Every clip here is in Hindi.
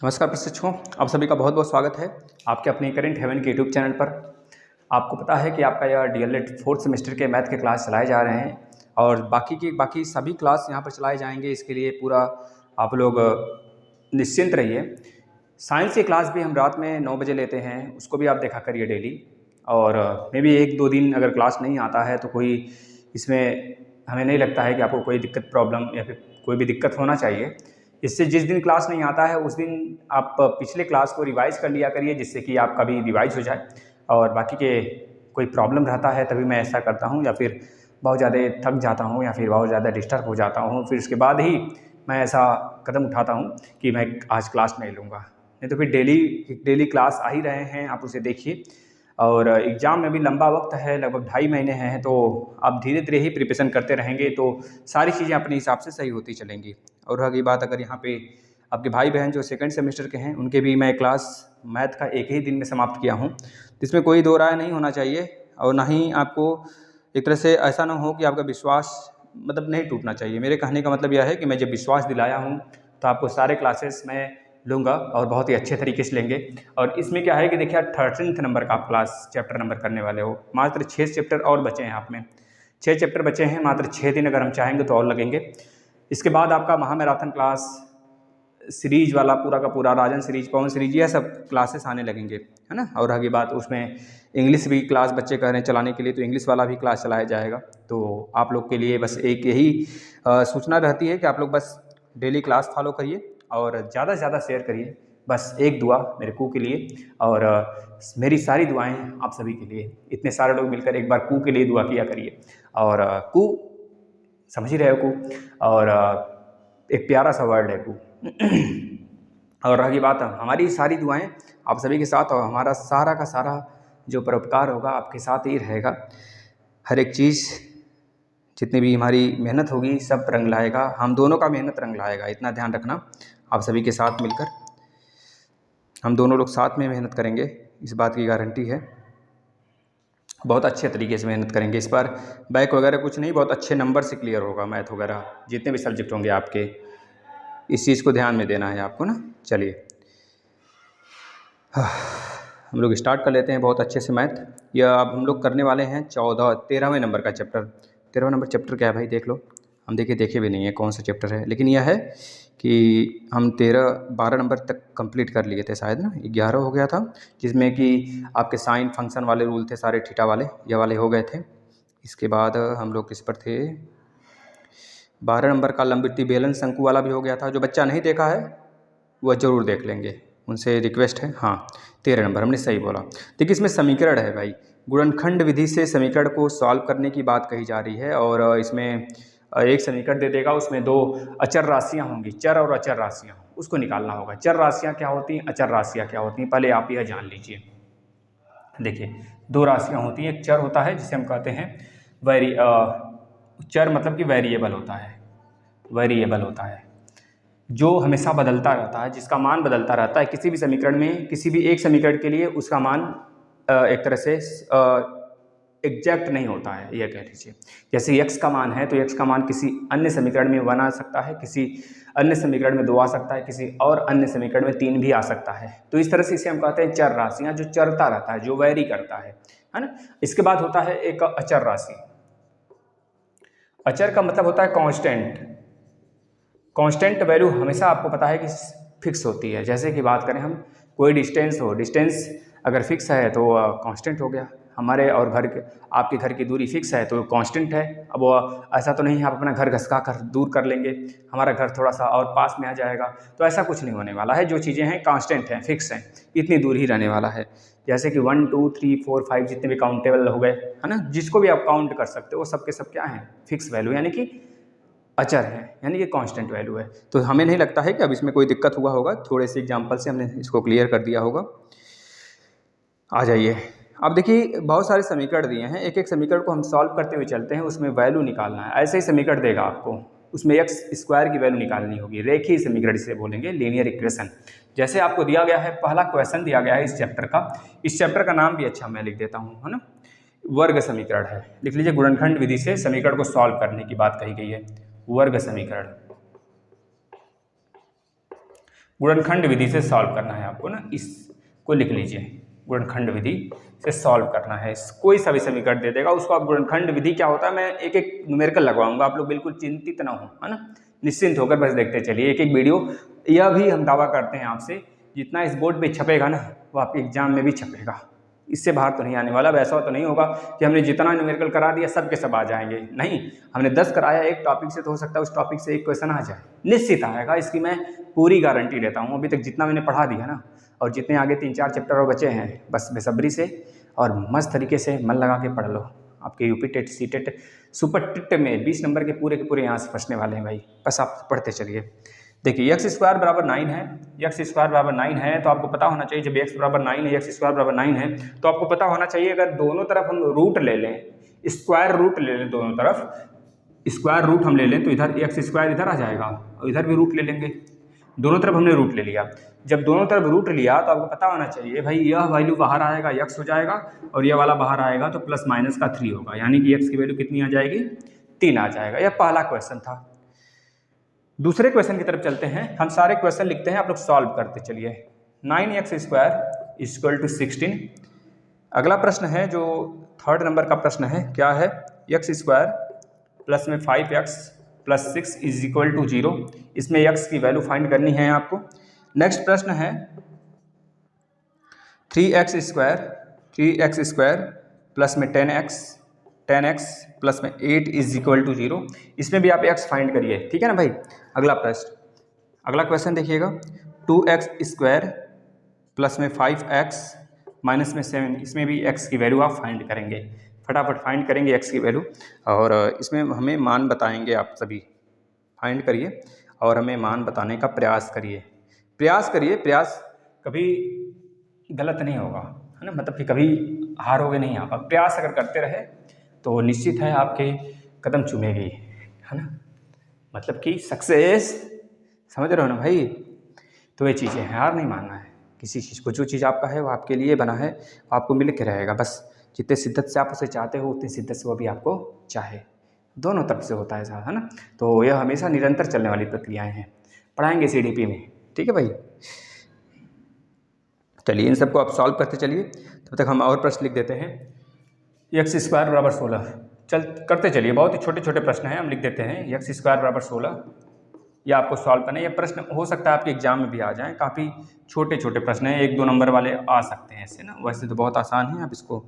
नमस्कार प्रशिक्षकों, आप सभी का बहुत बहुत स्वागत है आपके अपने करेंट हेवन के यूट्यूब चैनल पर। आपको पता है कि आपका यह डीएलएड 4th सेमेस्टर के मैथ के क्लास चलाए जा रहे हैं और बाकी सभी क्लास यहाँ पर चलाए जाएंगे। इसके लिए पूरा आप लोग निश्चिंत रहिए। साइंस की क्लास भी हम रात में 9 बजे लेते हैं, उसको भी आप देखा करिए डेली। और मे भी 1-2 दिन अगर क्लास नहीं आता है तो कोई इसमें हमें नहीं लगता है कि आपको कोई दिक्कत प्रॉब्लम या फिर कोई भी दिक्कत होना चाहिए। इससे जिस दिन क्लास नहीं आता है उस दिन आप पिछले क्लास को रिवाइज कर लिया करिए, जिससे कि आपका भी रिवाइज हो जाए। और बाकी के कोई प्रॉब्लम रहता है तभी मैं ऐसा करता हूँ, या फिर बहुत ज़्यादा थक जाता हूँ या फिर बहुत ज़्यादा डिस्टर्ब हो जाता हूँ, फिर उसके बाद ही मैं ऐसा कदम उठाता हूँ कि मैं आज क्लास नहीं लूँगा। नहीं तो फिर डेली क्लास आ ही रहे हैं, आप उसे देखिए। और एग्ज़ाम में भी लंबा वक्त है, लगभग 2.5 महीने हैं, तो आप धीरे धीरे ही प्रिपरेशन करते रहेंगे तो सारी चीज़ें अपने हिसाब से सही होती चलेंगी। और रही बात, अगर यहाँ पे आपके भाई बहन जो 2nd सेमेस्टर के हैं, उनके भी मैं क्लास मैथ का एक ही दिन में समाप्त किया हूँ, तो इसमें कोई दो राय नहीं होना चाहिए। और ना ही आपको एक तरह से ऐसा ना हो कि आपका विश्वास मतलब नहीं टूटना चाहिए। मेरे कहने का मतलब यह है कि मैं जब विश्वास दिलाया हूँ तो आपको सारे क्लासेस मैं लूँगा और बहुत ही अच्छे तरीके से लेंगे। और इसमें क्या है कि देखिए 13th नंबर का आप क्लास चैप्टर नंबर करने वाले हो। मात्र 6 चैप्टर और बचे हैं, आप में 6 चैप्टर बचे हैं, मात्र 6 दिन अगर हम चाहेंगे तो और लगेंगे। इसके बाद आपका महामैराथन क्लास सीरीज वाला पूरा का पूरा राजन सीरीज, पवन सीरीज, यह सब क्लासेस आने लगेंगे, है ना। और आगे बात, उसमें इंग्लिश भी क्लास बच्चे कह रहे हैं चलाने के लिए, तो इंग्लिश वाला भी क्लास चलाया जाएगा। तो आप लोग के लिए बस एक यही सूचना रहती है कि आप लोग बस डेली क्लास फॉलो करिए और ज़्यादा से ज़्यादा शेयर करिए। बस एक दुआ मेरे कू के लिए, और मेरी सारी दुआएं आप सभी के लिए। इतने सारे लोग मिलकर एक बार कू के लिए दुआ किया करिए। और कू समझ ही रहे हो, कू और एक प्यारा सा वर्ड है कू। और रही बात, हमारी सारी दुआएं आप सभी के साथ, और हमारा सारा का सारा जो परोपकार होगा आपके साथ ही रहेगा। हर एक चीज़, जितनी भी हमारी मेहनत होगी सब रंग लाएगा, हम दोनों का मेहनत रंग लाएगा, इतना ध्यान रखना। आप सभी के साथ मिलकर हम दोनों लोग साथ में मेहनत करेंगे, इस बात की गारंटी है। बहुत अच्छे तरीके से मेहनत करेंगे इस बार। बैक वगैरह कुछ नहीं, बहुत अच्छे नंबर से क्लियर होगा मैथ वगैरह, जितने भी सब्जेक्ट होंगे आपके। इस चीज़ को ध्यान में देना है आपको ना। चलिए हम लोग स्टार्ट कर लेते हैं बहुत अच्छे से मैथ। यह अब हम लोग करने वाले हैं 13वें नंबर का चैप्टर। 13वां नंबर चैप्टर क्या है भाई, देख लो। हम देखे भी नहीं है कौन सा चैप्टर है, लेकिन यह है कि हम 12 नंबर तक कंप्लीट कर लिए थे शायद ना, 11 हो गया था, जिसमें कि आपके साइन फंक्शन वाले रूल थे सारे, थीटा वाले, ये वाले हो गए थे। इसके बाद हम लोग किस पर थे, 12 नंबर का लंबवृत्तीय बेलन शंकु वाला भी हो गया था। जो बच्चा नहीं देखा है वह ज़रूर देख लेंगे, उनसे रिक्वेस्ट है। हाँ 13 नंबर हमने सही बोला। देखिए इसमें समीकरण है भाई, गुणनखंड विधि से समीकरण को सॉल्व करने की बात कही जा रही है। और इसमें एक समीकरण दे देगा, उसमें 2 अचर राशियाँ होंगी, चर और अचर राशियाँ, उसको निकालना होगा। चर राशियाँ क्या होती हैं, अचर राशियाँ क्या होती हैं, पहले आप यह जान लीजिए। देखिए 2 राशियाँ होती हैं, एक चर होता है जिसे हम कहते हैं चर मतलब कि वेरिएबल होता है, वेरिएबल होता है जो हमेशा बदलता रहता है, जिसका मान बदलता रहता है किसी भी समीकरण में। किसी भी एक समीकरण के लिए उसका मान एक तरह से एग्जैक्ट नहीं होता है, यह कह लीजिए। जैसे x का मान है तो x का मान किसी अन्य समीकरण में 1 आ सकता है, किसी अन्य समीकरण में 2 आ सकता है, किसी और अन्य समीकरण में 3 भी आ सकता है। तो इस तरह से इसे हम कहते हैं चर राशियाँ, जो चरता रहता है, जो वैरी करता है ना। इसके बाद होता है एक अचर राशि। अचर का मतलब होता है कांस्टेंट। कांस्टेंट वैल्यू हमेशा आपको पता है कि फिक्स होती है। जैसे कि बात करें हम, कोई डिस्टेंस हो, डिस्टेंस अगर फिक्स है तो कांस्टेंट हो गया। हमारे और घर के, आपके घर की दूरी फिक्स है तो कांस्टेंट है। अब ऐसा तो नहीं है आप अपना घर घसका कर दूर कर लेंगे, हमारा घर थोड़ा सा और पास में आ जाएगा, तो ऐसा कुछ नहीं होने वाला है। जो चीज़ें हैं कांस्टेंट हैं, फिक्स हैं, इतनी दूर ही रहने वाला है। जैसे कि 1 2 3 4 5 जितने भी काउंटेबल हो गए, है ना, जिसको भी आप काउंट कर सकते हो, वो सब के सब क्या हैं, फिक्स वैल्यू, यानी कि अचर है, यानी कि कांस्टेंट वैल्यू है। तो हमें नहीं लगता है कि अब इसमें कोई दिक्कत हुआ होगा, थोड़े से एग्जांपल से हमने इसको क्लियर कर दिया होगा। आ जाइए, अब देखिए बहुत सारे समीकरण दिए हैं, एक एक समीकरण को हम सॉल्व करते हुए चलते हैं, उसमें वैल्यू निकालना है। ऐसे ही समीकरण देगा आपको, उसमें एक्स स्क्वायर की वैल्यू निकालनी होगी। रेखीय समीकरण इसे बोलेंगे, लीनियर इक्वेशन। जैसे आपको दिया गया है, पहला क्वेश्चन दिया गया है इस चैप्टर का, इस चैप्टर का नाम भी अच्छा मैं लिख देता हूँ, है ना, वर्ग समीकरण है। लिख लीजिए, गुणनखंड विधि से समीकरण को सॉल्व करने की बात कही गई है, वर्ग समीकरण। गुणनखंड विधि से सॉल्व करना है आपको ना, इसको लिख लीजिए, गुणनखंड विधि से सॉल्व करना है। कोई सा भी समीकरण दे देगा उसको आप गुणनखंड विधि क्या होता है मैं एक एक न्यूमेरिकल लगवाऊंगा, आप लोग बिल्कुल चिंतित ना हो, है ना, निश्चिंत होकर बस देखते चलिए एक एक वीडियो। यह भी हम दावा करते हैं आपसे, जितना इस बोर्ड पे छपेगा ना वो आपके एग्जाम में भी छपेगा, इससे बाहर तो नहीं आने वाला। वैसा तो नहीं होगा कि हमने जितना न्यूमेरिकल करा दिया सब के सब आ जाएंगे, नहीं, हमने 10 कराया एक टॉपिक से तो हो सकता है उस टॉपिक से एक क्वेश्चन आ जाए, निश्चित आएगा, इसकी मैं पूरी गारंटी लेता हूँ। अभी तक जितना मैंने पढ़ा दिया ना, और जितने आगे 3-4 चैप्टर और बचे हैं, बस बेसब्री से और मस्त तरीके से मन लगा के पढ़ लो। आपके UP TET, C TET, super TET में 20 नंबर के पूरे यहाँ से फंसने वाले हैं भाई, बस आप पढ़ते चलिए। देखिए x स्क्वायर बराबर 9 है, x स्क्वायर बराबर 9 है तो आपको पता होना चाहिए, जब x बराबर 9 है, x स्क्वायर बराबर 9 है तो आपको पता होना चाहिए, अगर दोनों तरफ हम रूट ले लें, स्क्वायर रूट ले लें, दोनों तरफ स्क्वायर रूट हम ले लें तो इधर x स्क्वायर इधर आ जाएगा और इधर भी रूट ले लेंगे, दोनों तरफ हमने रूट ले लिया। जब दोनों तरफ रूट लिया तो आपको पता होना चाहिए भाई यह वैल्यू बाहर आएगा x हो जाएगा और यह वाला बाहर आएगा तो प्लस माइनस का 3 होगा, यानी कि x की वैल्यू कितनी आ जाएगी, 3 आ जाएगा। यह पहला क्वेश्चन था। दूसरे क्वेश्चन की तरफ चलते हैं, हम सारे क्वेश्चन लिखते हैं, आप लोग सॉल्व करते चलिए। 9x square equal to 16। अगला प्रश्न है जो 3rd नंबर का प्रश्न है, क्या है, x स्क्वायर प्लस में 5x plus 6 is equal to 0। इसमें x की वैल्यू फाइंड करनी है आपको। नेक्स्ट प्रश्न है 3x स्क्वायर प्लस में 10x प्लस में 8 इज इक्वल टू 0। इसमें भी आप x फाइंड करिए, ठीक है ना भाई। अगला क्वेश्चन देखिएगा, 2x स्क्वायर प्लस में 5x माइनस में 7, इसमें भी x की वैल्यू आप फाइंड करेंगे, फटाफट फाइंड करेंगे x की वैल्यू, और इसमें हमें मान बताएंगे। आप सभी फाइंड करिए और हमें मान बताने का प्रयास करिए, प्रयास कभी गलत नहीं होगा, है ना, मतलब कि कभी हारोगे नहीं आप। प्रयास अगर करते रहे तो निश्चित है आपके कदम चूमेगी, है ना, मतलब कि सक्सेस, समझ रहे हो ना भाई। तो ये चीज़ें हैं, हार नहीं मानना है किसी चीज़ को, जो चीज़ आपका है वो आपके लिए बना है, आपको मिल के रहेगा। बस जितने शिद्दत से आप उसे चाहते हो उतनी शिद्दत से वो भी आपको चाहे, दोनों तरफ से होता है साहब, है ना। तो यह हमेशा निरंतर चलने वाली प्रक्रियाएं हैं, पढ़ाएंगे CDP में, ठीक है भाई। चलिए इन सबको आप सॉल्व करते चलिए, तब तक हम और प्रश्न लिख देते हैं। x स्क्वायर बराबर 16, चल करते चलिए, बहुत ही छोटे छोटे प्रश्न हैं, हम लिख देते हैं x स्क्वायर बराबर 16। या आपको सॉल्व करना है, ये प्रश्न हो सकता है आपके एग्जाम में भी आ जाएं, काफ़ी छोटे छोटे प्रश्न हैं, 1-2 नंबर वाले आ सकते हैं ऐसे ना, वैसे तो बहुत आसान है, आप इसको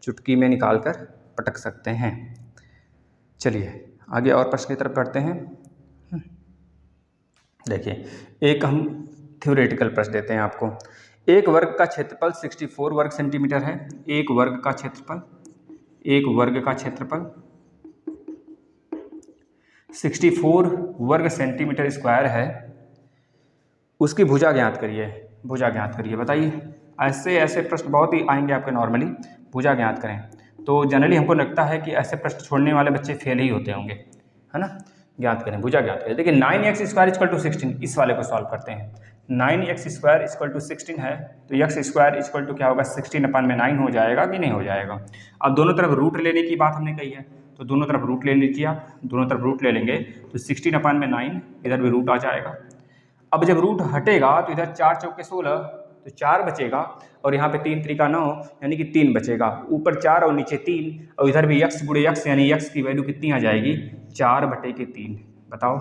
चुटकी में निकाल कर पटक सकते हैं। चलिए आगे और प्रश्न की तरफ बढ़ते हैं। देखिए एक हम थ्योरेटिकल प्रश्न देते हैं आपको। एक वर्ग का क्षेत्रफल 64 वर्ग सेंटीमीटर है। एक वर्ग का क्षेत्रफल 64 वर्ग सेंटीमीटर स्क्वायर है। उसकी भुजा ज्ञात करिए, बताइए। ऐसे प्रश्न बहुत ही आएंगे आपके नॉर्मली, भुजा ज्ञात करें तो जनरली हमको लगता है कि ऐसे प्रश्न छोड़ने वाले बच्चे फेल ही होते होंगे, है ना। ज्ञात करें, भुजा ज्ञात करें। देखिए 9x स्क्वायर इक्वल टू 16, इस वाले को सॉल्व करते हैं। 9x स्क्वायर इक्वल टू 16 है तो x स्क्वायर इक्वल टू क्या होगा, 16/9 हो जाएगा कि नहीं हो जाएगा। अब दोनों तरफ रूट लेने की बात हमने कही है तो दोनों तरफ रूट ले लीजिए आप, दोनों तरफ रूट ले लेंगे तो 16/9, इधर भी रूट आ जाएगा। अब जब रूट हटेगा तो इधर 4 चौके 16 तो 4 बचेगा और यहाँ पे 3 त्रिका 9 यानी कि 3 बचेगा, ऊपर 4 और नीचे 3, और इधर भी x गुणे x यानी x की वैल्यू कितनी आ जाएगी, 4/3। बताओ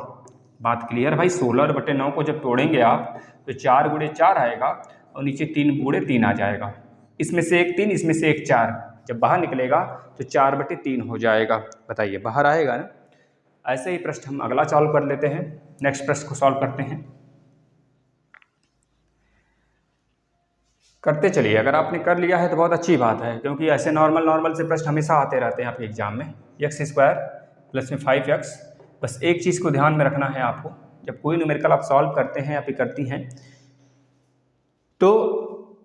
बात क्लियर भाई। 16/9 को जब तोड़ेंगे आप तो 4 गुणे 4 आएगा और नीचे 3 गुणे 3 आ जाएगा, इसमें से एक 3, इसमें से एक 4, जब बाहर निकलेगा तो 4/3 हो जाएगा। बताइए बाहर आएगा ना। ऐसे ही प्रश्न हम अगला सॉल्व कर लेते हैं। नेक्स्ट प्रश्न को सॉल्व करते हैं, करते चलिए। अगर आपने कर लिया है तो बहुत अच्छी बात है, क्योंकि ऐसे नॉर्मल से प्रश्न हमेशा आते रहते हैं आपके एग्जाम में। x स्क्वायर प्लस में 5x, बस एक चीज़ को ध्यान में रखना है आपको, जब कोई न्यूमेरिकल आप सॉल्व करते हैं या फिर करती हैं तो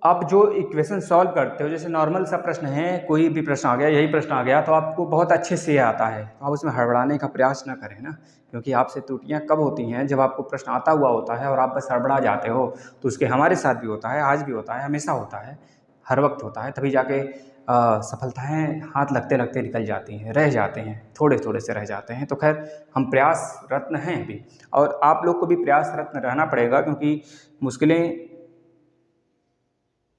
आप जो इक्वेशन सॉल्व करते हो, जैसे नॉर्मल सा प्रश्न है, कोई भी प्रश्न आ गया, यही प्रश्न आ गया तो आपको बहुत अच्छे से आता है, तो आप उसमें हड़बड़ाने का प्रयास ना करें ना, क्योंकि आपसे त्रुटियां कब होती हैं, जब आपको प्रश्न आता हुआ होता है और आप बस हड़बड़ा जाते हो। तो उसके हमारे साथ भी होता है, आज भी होता है, हमेशा होता है, हर वक्त होता है, तभी जाके सफलताएं हाथ लगते लगते निकल जाती हैं, रह जाते हैं, थोड़े थोड़े से रह जाते हैं। तो खैर हम प्रयासरत्न हैं अभी, और आप लोग को भी प्रयासरत्न रहना पड़ेगा, क्योंकि मुश्किलें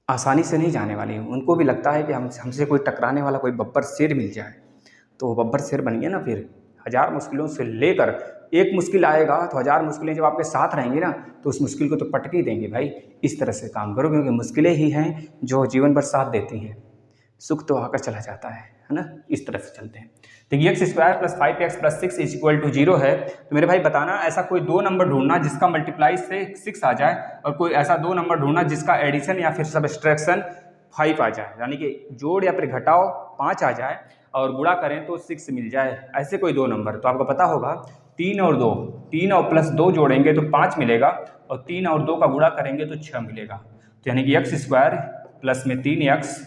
आसानी से नहीं जाने वाली हैं। उनको भी लगता है कि हमसे कोई टकराने वाला कोई बब्बर शेर मिल जाए, तो वो बब्बर शेर बनिए ना। फिर 1000 मुश्किलों से लेकर एक मुश्किल आएगा तो 1000 मुश्किलें जब आपके साथ रहेंगी ना, तो उस मुश्किल को तो पटक ही देंगे भाई। इस तरह से काम करो, क्योंकि मुश्किलें ही हैं जो जीवन भर साथ देती हैं। सुख तो आकर चला जाता है ना। इस तरह से चलते हैं। तो x square plus 5x plus 6 is equal to 0 है। तो मेरे भाई बताना, ऐसा कोई दो नंबर ढूंढना जिसका मल्टीप्लाई से 6 आ जाए, और कोई ऐसा दो नंबर ढूंढना जिसका एडिशन या फिर सब्सट्रैक्शन 5 आ जाए, यानी कि जोड़ या फिर घटाओ 5 आ जाए और गुणा करें तो 6 मिल जाए। ऐसे कोई दो नंबर तो आपको पता होगा, 3 और 2, 3 और प्लस 2 जोड़ेंगे तो 5 मिलेगा, और 3 और 2 का गुणा करेंगे तो 6 मिलेगा। तो यानी कि एक्स स्क्वायर प्लस में 3x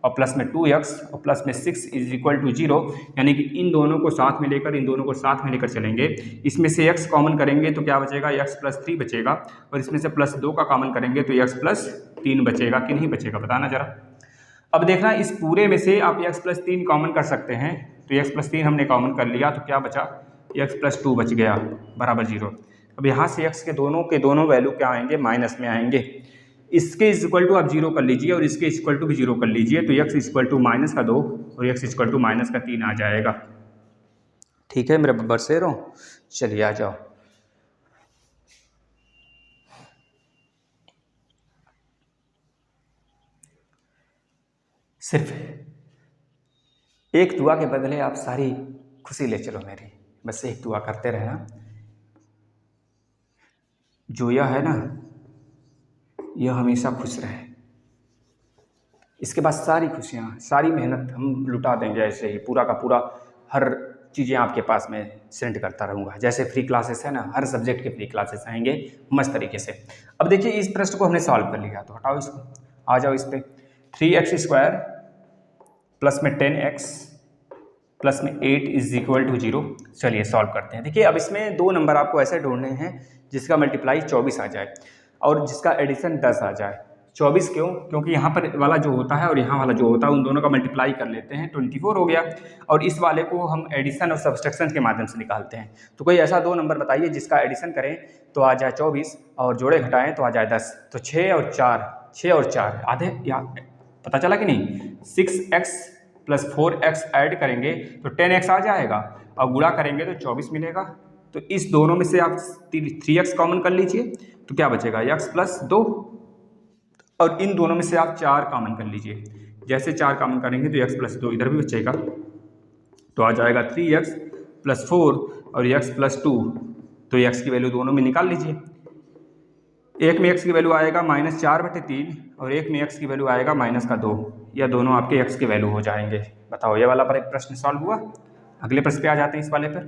और प्लस में 2x और प्लस में 6 इज इक्वल टू 0, यानी कि इन दोनों को साथ में लेकर, इन दोनों को साथ में लेकर चलेंगे। इसमें से x कॉमन करेंगे तो क्या बचेगा, x प्लस 3 बचेगा, और इसमें से प्लस 2 का कॉमन करेंगे तो x प्लस 3 बचेगा कि नहीं बचेगा, बताना जरा। अब देखना, इस पूरे में से आप x प्लस 3 कॉमन कर सकते हैं, तो x प्लस 3 हमने कॉमन कर लिया, तो क्या बचा, x प्लस 2 बच गया बराबर 0। अब यहाँ से x के दोनों वैल्यू क्या आएंगे, माइनस में आएंगे। इसके इक्वल टू आप 0 कर लीजिए और इसके इक्वल टू भी 0 कर लीजिए, तो x इक्वल टू माइनस का 2 और x इक्वल टू माइनस का 3 आ जाएगा। ठीक है मेरे बब्बर शेरों, चलिए आ जाओ। सिर्फ एक दुआ के बदले आप सारी खुशी ले चलो मेरी, बस एक दुआ करते रहना। जोया है ना, यह हमेशा खुश रहे। इसके बाद सारी खुशियाँ, सारी मेहनत हम लुटा देंगे ऐसे ही, पूरा का पूरा हर चीज़ें आपके पास में सेंड करता रहूँगा। जैसे फ्री क्लासेस है ना, हर सब्जेक्ट के फ्री क्लासेस आएंगे मस्त तरीके से। अब देखिए इस प्रश्न को हमने सॉल्व कर लिया, तो हटाओ इसको, आ जाओ इस पर। 3x स्क्वायर प्लस में 10x प्लस में 8 इज इक्वल टू 0। चलिए सॉल्व करते हैं। देखिए अब इसमें दो नंबर आपको ऐसे ढूंढने हैं जिसका मल्टीप्लाई 24 आ जाए और जिसका एडिशन 10 आ जाए। 24 क्यों, क्योंकि यहाँ पर वाला जो होता है और यहाँ वाला जो होता है उन दोनों का मल्टीप्लाई कर लेते हैं, 24 हो गया, और इस वाले को हम एडिशन और सब्सट्रैक्शन के माध्यम से निकालते हैं। तो कोई ऐसा दो नंबर बताइए जिसका एडिशन करें तो आ जाए 24 और जोड़े घटाएं तो आ जाए 10। तो 6 और 4 आधे, या पता चला कि नहीं, 6x प्लस 4x ऐड करेंगे तो 10x आ जाएगा, और गुणा करेंगे तो 24 मिलेगा। तो इस दोनों में से आप 3x कॉमन कर लीजिए, तो क्या बचेगा, x प्लस 2, और इन दोनों में से आप 4 कॉमन कर लीजिए। जैसे 4 कॉमन करेंगे तो x प्लस 2 इधर भी बचेगा, तो आ जाएगा 3x प्लस 4 और x प्लस 2। तो x की वैल्यू दोनों में निकाल लीजिए। एक में x की वैल्यू आएगा -4/3 और एक में x की वैल्यू आएगा -2। यह दोनों आपके x की वैल्यू हो जाएंगे। बताओ ये वाला पर एक प्रश्न सॉल्व हुआ। अगले प्रश्न पे आ जाते हैं, इस वाले पर।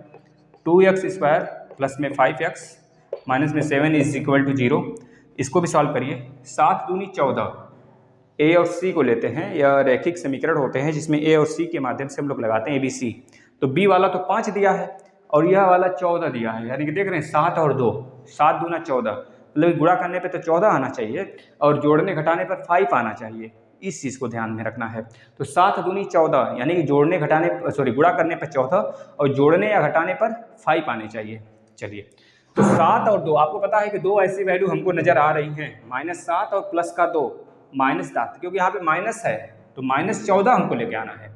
2x स्क्वायर प्लस में 5x माइनस में 7 इज इक्वल टू 0। इसको भी सॉल्व करिए। 7 दूनी 14, a और c को लेते हैं, यह रैखिक समीकरण होते हैं जिसमें a और c के माध्यम से हम लोग लगाते हैं ABC। तो b वाला तो 5 दिया है और यह वाला 14 दिया है, यानी कि देख रहे हैं 7 और 2, 7 दूना 14, मतलब गुणा करने पे तो 14 आना चाहिए और जोड़ने घटाने पर 5 आना चाहिए। इस चीज़ को ध्यान में रखना है। तो 7 दूनी 14, यानी कि जोड़ने घटाने गुणा करने पर 14 और जोड़ने या घटाने पर 5 आने चाहिए। चलिए, तो 7 और 2, आपको पता है कि दो ऐसी वैल्यू हमको नजर आ रही हैं, -7 और प्लस का 2, -7, क्योंकि यहाँ पे माइनस है तो -14 हमको लेके आना है।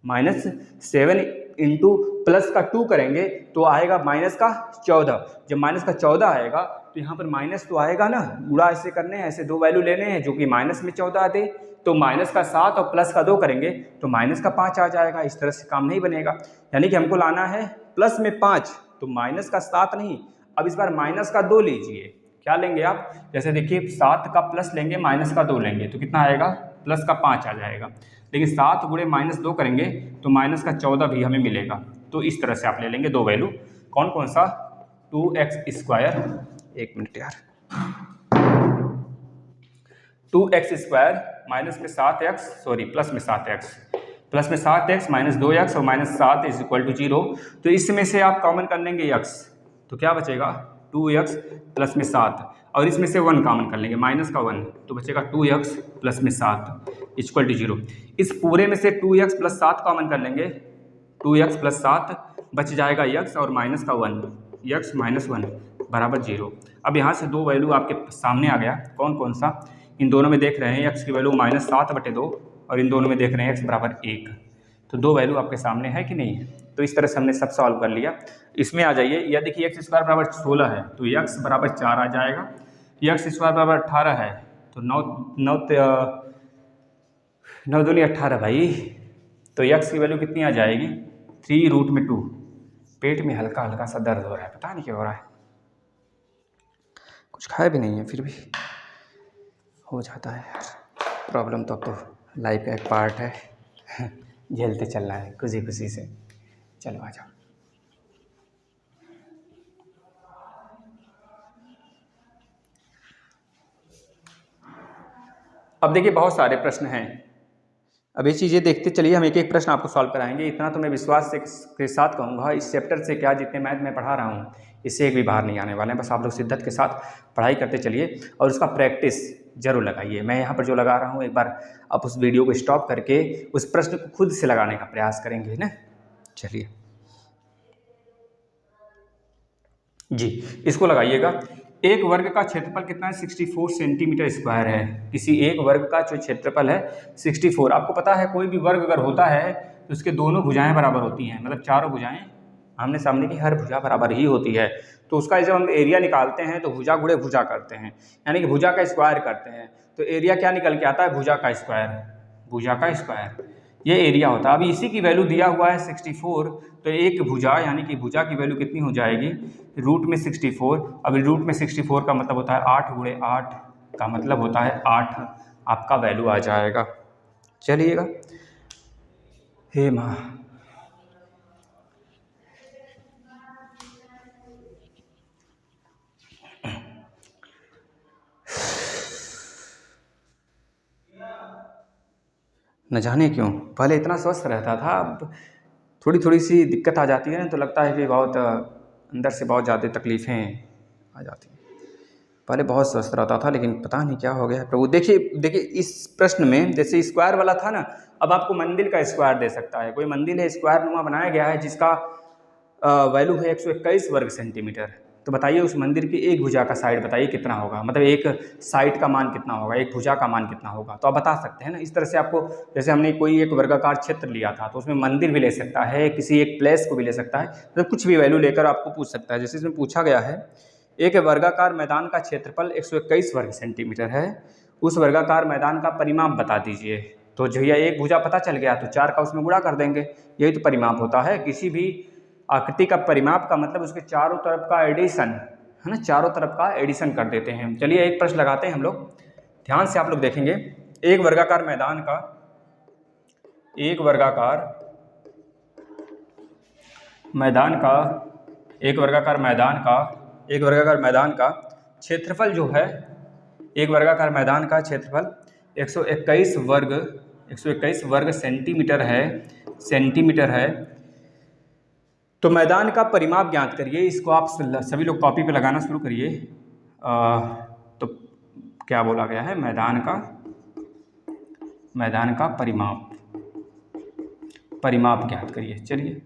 -7 इंटू प्लस का 2 करेंगे तो आएगा -14। जब -14 आएगा तो यहाँ पर माइनस तो आएगा ना, गुणा ऐसे करने हैं, ऐसे दो वैल्यू लेने हैं जो कि -14 दे, तो -7 और प्लस का 2 करेंगे तो -5 आ जाएगा। इस तरह से काम नहीं बनेगा, यानी कि हमको लाना है प्लस में 5, तो -7 नहीं, अब इस बार -2 लीजिए। क्या लेंगे आप, जैसे देखिए 7 का प्लस लेंगे, -2 लेंगे तो कितना आएगा, +5 आ जाएगा। लेकिन 7 गुणे -2 करेंगे तो -14 भी हमें मिलेगा। तो इस तरह से आप ले लेंगे दो वैल्यू, कौन कौन सा, 2x स्क्वायर, एक मिनट यार, 2x स्क्वायर माइनस में 7x, प्लस में 7x, प्लस में 7x -2x और -7 इज इक्वल टू 0। तो इसमें से आप कॉमन कर लेंगे x, तो क्या बचेगा, 2x प्लस में 7, और इसमें से 1 कॉमन कर लेंगे, -1, तो बचेगा 2x प्लस में 7। Equal to 0। इस पूरे में से 2x + 7 कॉमन कर लेंगे, 2x + 7 बच जाएगा x और माइनस का 1, x - 1 बराबर 0। अब यहाँ से दो वैल्यू आपके सामने आ गया, कौन कौन सा? इन दोनों में देख रहे हैं x की वैल्यू -7/2 और इन दोनों में देख रहे हैं x बराबर 1। तो दो वैल्यू आपके सामने है कि नहीं है? तो इस तरह से हमने सब सॉल्व कर लिया। इसमें आ जाइए, यह देखिए x² बराबर 16 है तो x बराबर 4 आ जाएगा, x² बराबर 18 है तो 9 दूनी 18 भाई, तो x की वैल्यू कितनी आ जाएगी? 3√2। पेट में हल्का हल्का सा दर्द हो रहा है, पता नहीं क्या हो रहा है, कुछ खाया भी नहीं है फिर भी हो जाता है यार प्रॉब्लम। तो अब तो लाइफ का एक पार्ट है, झेलते चलना है खुशी खुशी से। चलो आ जाओ। अब देखिए बहुत सारे प्रश्न हैं, अब ये चीज़ें देखते चलिए, हम एक एक प्रश्न आपको सॉल्व कराएंगे। इतना तो मैं विश्वास के साथ कहूँगा, इस चैप्टर से क्या जितने मैथ में पढ़ा रहा हूँ इससे एक भी बाहर नहीं आने वाले हैं। बस आप लोग शिद्दत के साथ पढ़ाई करते चलिए और उसका प्रैक्टिस जरूर लगाइए। मैं यहाँ पर जो लगा रहा हूँ, एक बार आप उस वीडियो को स्टॉप करके उस प्रश्न को खुद से लगाने का प्रयास करेंगे ना। चलिए जी, इसको लगाइएगा। एक वर्ग का क्षेत्रफल कितना है? 64 सेंटीमीटर स्क्वायर है। किसी एक वर्ग का जो क्षेत्रफल है 64। आपको पता है कोई भी वर्ग अगर होता है तो उसके दोनों भुजाएं बराबर होती हैं, मतलब चारों भुजाएं आमने सामने की हर भुजा बराबर ही होती है। तो उसका जब हम एरिया निकालते हैं तो भुजा गुणे भुजा करते हैं, यानी कि भुजा का स्क्वायर करते हैं। तो एरिया क्या निकल के आता है? भुजा का स्क्वायर, भुजा का स्क्वायर ये एरिया होता है। अभी इसी की वैल्यू दिया हुआ है 64, तो एक भुजा यानी कि भुजा की वैल्यू कितनी हो जाएगी? रूट में 64। अभी रूट में 64 का मतलब होता है 8 × 8 का मतलब होता है 8 आपका वैल्यू आ जाएगा। चलिएगा, हे माँ, न जाने क्यों पहले इतना स्वस्थ रहता था, अब थोड़ी थोड़ी सी दिक्कत आ जाती है ना तो लगता है कि बहुत अंदर से बहुत ज़्यादा तकलीफ़ें आ जाती हैं। पहले बहुत स्वस्थ रहता था लेकिन पता नहीं क्या हो गया है प्रभु। देखिए इस प्रश्न में जैसे स्क्वायर वाला था ना, अब आपको मंदिर का स्क्वायर दे सकता है। कोई मंदिर है स्क्वायर नुमा बनाया गया है जिसका वैल्यू है 121 वर्ग सेंटीमीटर। तो बताइए उस मंदिर की एक भुजा का साइड बताइए कितना होगा, मतलब एक साइड का मान कितना होगा, एक भुजा का मान कितना होगा। तो आप बता सकते हैं ना। इस तरह से आपको, जैसे हमने कोई एक वर्गाकार क्षेत्र लिया था तो उसमें मंदिर भी ले सकता है, किसी एक प्लेस को भी ले सकता है, तो कुछ भी वैल्यू लेकर आपको पूछ सकता है। जैसे इसमें पूछा गया है एक वर्गाकार मैदान का क्षेत्रफल 121 वर्ग सेंटीमीटर है, उस वर्गाकार मैदान का परिमाप बता दीजिए। तो जो ये एक भुजा पता चल गया तो 4 का उसमें गुणा कर देंगे, यही तो परिमाप होता है। किसी भी आकृति का परिमाप का मतलब उसके चारों तरफ का एडिशन है ना, चारों तरफ का एडिशन कर देते हैं। चलिए एक प्रश्न लगाते हैं हम लोग, ध्यान से आप लोग देखेंगे। एक वर्गाकार मैदान का, एक वर्गाकार मैदान का, एक वर्गाकार मैदान का, एक वर्गाकार मैदान का क्षेत्रफल जो है, एक वर्गाकार मैदान का क्षेत्रफल 121 वर्ग सेंटीमीटर है। तो मैदान का परिमाप ज्ञात करिए। इसको आप सभी लोग कॉपी पे लगाना शुरू करिए। तो क्या बोला गया है? मैदान का परिमाप ज्ञात करिए। चलिए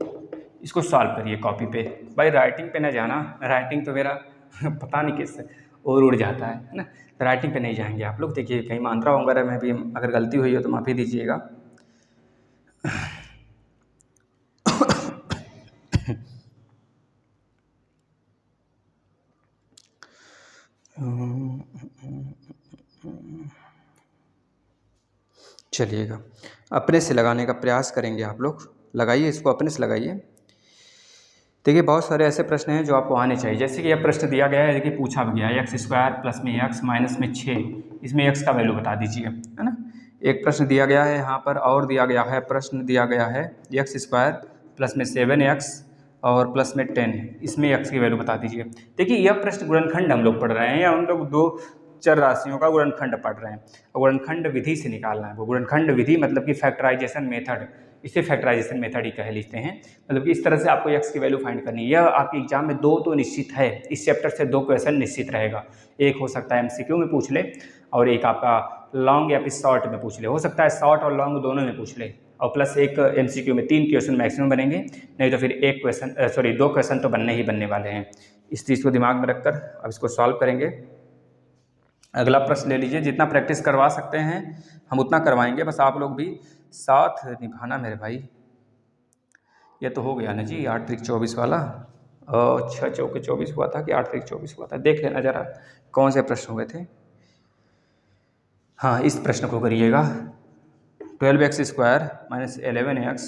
इसको सॉल्व करिए कॉपी पे। भाई राइटिंग पे न जाना, राइटिंग तो मेरा पता नहीं किससे और उड़ जाता है ना, राइटिंग पे नहीं जाएंगे आप लोग। देखिए कहीं मात्रा वगैरह में भी अगर गलती हुई हो तो माफ़ी दीजिएगा। चलिएगा अपने से लगाने का प्रयास करेंगे आप लोग। लगाइए इसको, अपने से लगाइए। देखिए बहुत सारे ऐसे प्रश्न हैं जो आपको आने चाहिए। जैसे कि यह प्रश्न दिया गया है, देखिए पूछा भी गया है x² प्लस में x माइनस में 6, इसमें x का वैल्यू बता दीजिए, है ना। एक प्रश्न दिया गया है यहाँ पर, और दिया गया है प्रश्न दिया गया है x² प्लस में 7x और प्लस में 10, इसमें x की वैल्यू बता दीजिए। देखिए यह प्रश्न गुणनखंड हम लोग पढ़ रहे हैं, या हम लोग दो चर राशियों का गुणनखंड पढ़ रहे हैं और गुणनखंड विधि से निकालना है। वो गुणनखंड विधि मतलब कि फैक्टराइजेशन मेथड, इसे फैक्टराइजेशन मेथड ही कह लेते हैं। मतलब कि इस तरह से आपको x की वैल्यू फाइंड करनी है। यह आपके एग्जाम में 2 तो निश्चित है, इस चैप्टर से 2 क्वेश्चन निश्चित रहेगा। एक हो सकता है MCQ में पूछ ले और एक आपका लॉन्ग या फिर शॉर्ट में पूछ ले, हो सकता है शॉर्ट और लॉन्ग दोनों में पूछ ले, और प्लस एक MCQ में 3 क्वेश्चन मैक्सिमम बनेंगे, नहीं तो फिर 2 क्वेश्चन तो बनने ही बनने वाले हैं। इस चीज़ को दिमाग में रखकर अब इसको सॉल्व करेंगे। अगला प्रश्न ले लीजिए, जितना प्रैक्टिस करवा सकते हैं हम उतना करवाएंगे, बस आप लोग भी साथ निभाना मेरे भाई। ये तो हो गया ना जी 8 त्रिक 24 वाला, और 6 चौके 24 हुआ था कि 8 त्रिक 24 हुआ था, देख लेना जरा कौन से प्रश्न हुए थे। हाँ, इस प्रश्न को करिएगा, 12x² माइनस 11x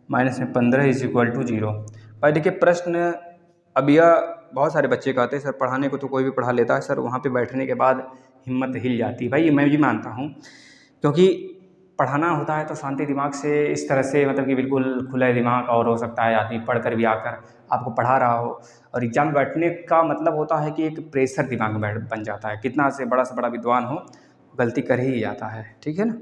माइनस में 15 इज इक्वल टू 0। भाई देखिए प्रश्न, अब यह बहुत सारे बच्चे कहते हैं सर पढ़ाने को तो कोई भी पढ़ा लेता है सर, वहाँ पे बैठने के बाद हिम्मत हिल जाती है। भाई मैं भी मानता हूँ, क्योंकि पढ़ाना होता है तो शांति दिमाग से, इस तरह से मतलब कि बिल्कुल खुला दिमाग, और हो सकता है आदमी पढ़ कर भी आकर आपको पढ़ा रहा हो, और एग्जाम में बैठने का मतलब होता है कि एक प्रेशर दिमाग में बन जाता है, कितना से बड़ा विद्वान हो गलती कर ही जाता है, ठीक है ना।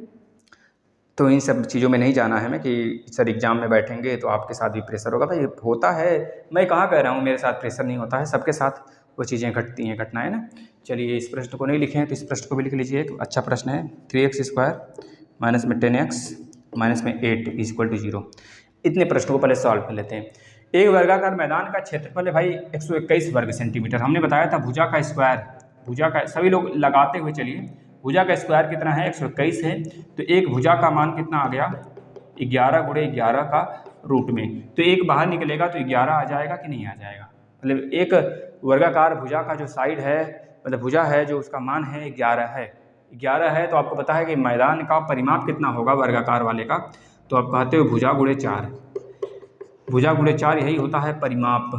तो इन सब चीज़ों में नहीं जाना है मैं कि सर एग्ज़ाम में बैठेंगे तो आपके साथ भी प्रेशर होगा। भाई होता है, मैं कहाँ कह रहा हूँ मेरे साथ प्रेशर नहीं होता है, सबके साथ वो चीज़ें घटती हैं, घटना है ना। चलिए इस प्रश्न को नहीं लिखे हैं तो इस प्रश्न को भी लिख लीजिए, एक अच्छा प्रश्न है। 3x² माइनस में 10x माइनस में 8 इज इक्वल टू 0। इतने प्रश्नों को पहले सॉल्व कर लेते हैं। एक वर्गाकार मैदान का क्षेत्रफल है भाई 121 वर्ग सेंटीमीटर। हमने बताया था भुजा का स्क्वायर, भुजा का सभी लोग लगाते हुए चलिए, भुजा का स्क्वायर कितना है 121 है, तो एक भुजा का मान कितना आ गया 11 गुणे 11 का रूट में, तो एक बाहर निकलेगा तो 11 आ जाएगा कि नहीं आ जाएगा। मतलब एक वर्गाकार भुजा का जो साइड है, मतलब भुजा है जो उसका मान है 11 है, तो आपको पता है कि मैदान का परिमाप कितना होगा वर्गाकार वाले का, तो आप कहते हो भुजा गुणे 4, भुजा गुणे 4 यही होता है परिमाप।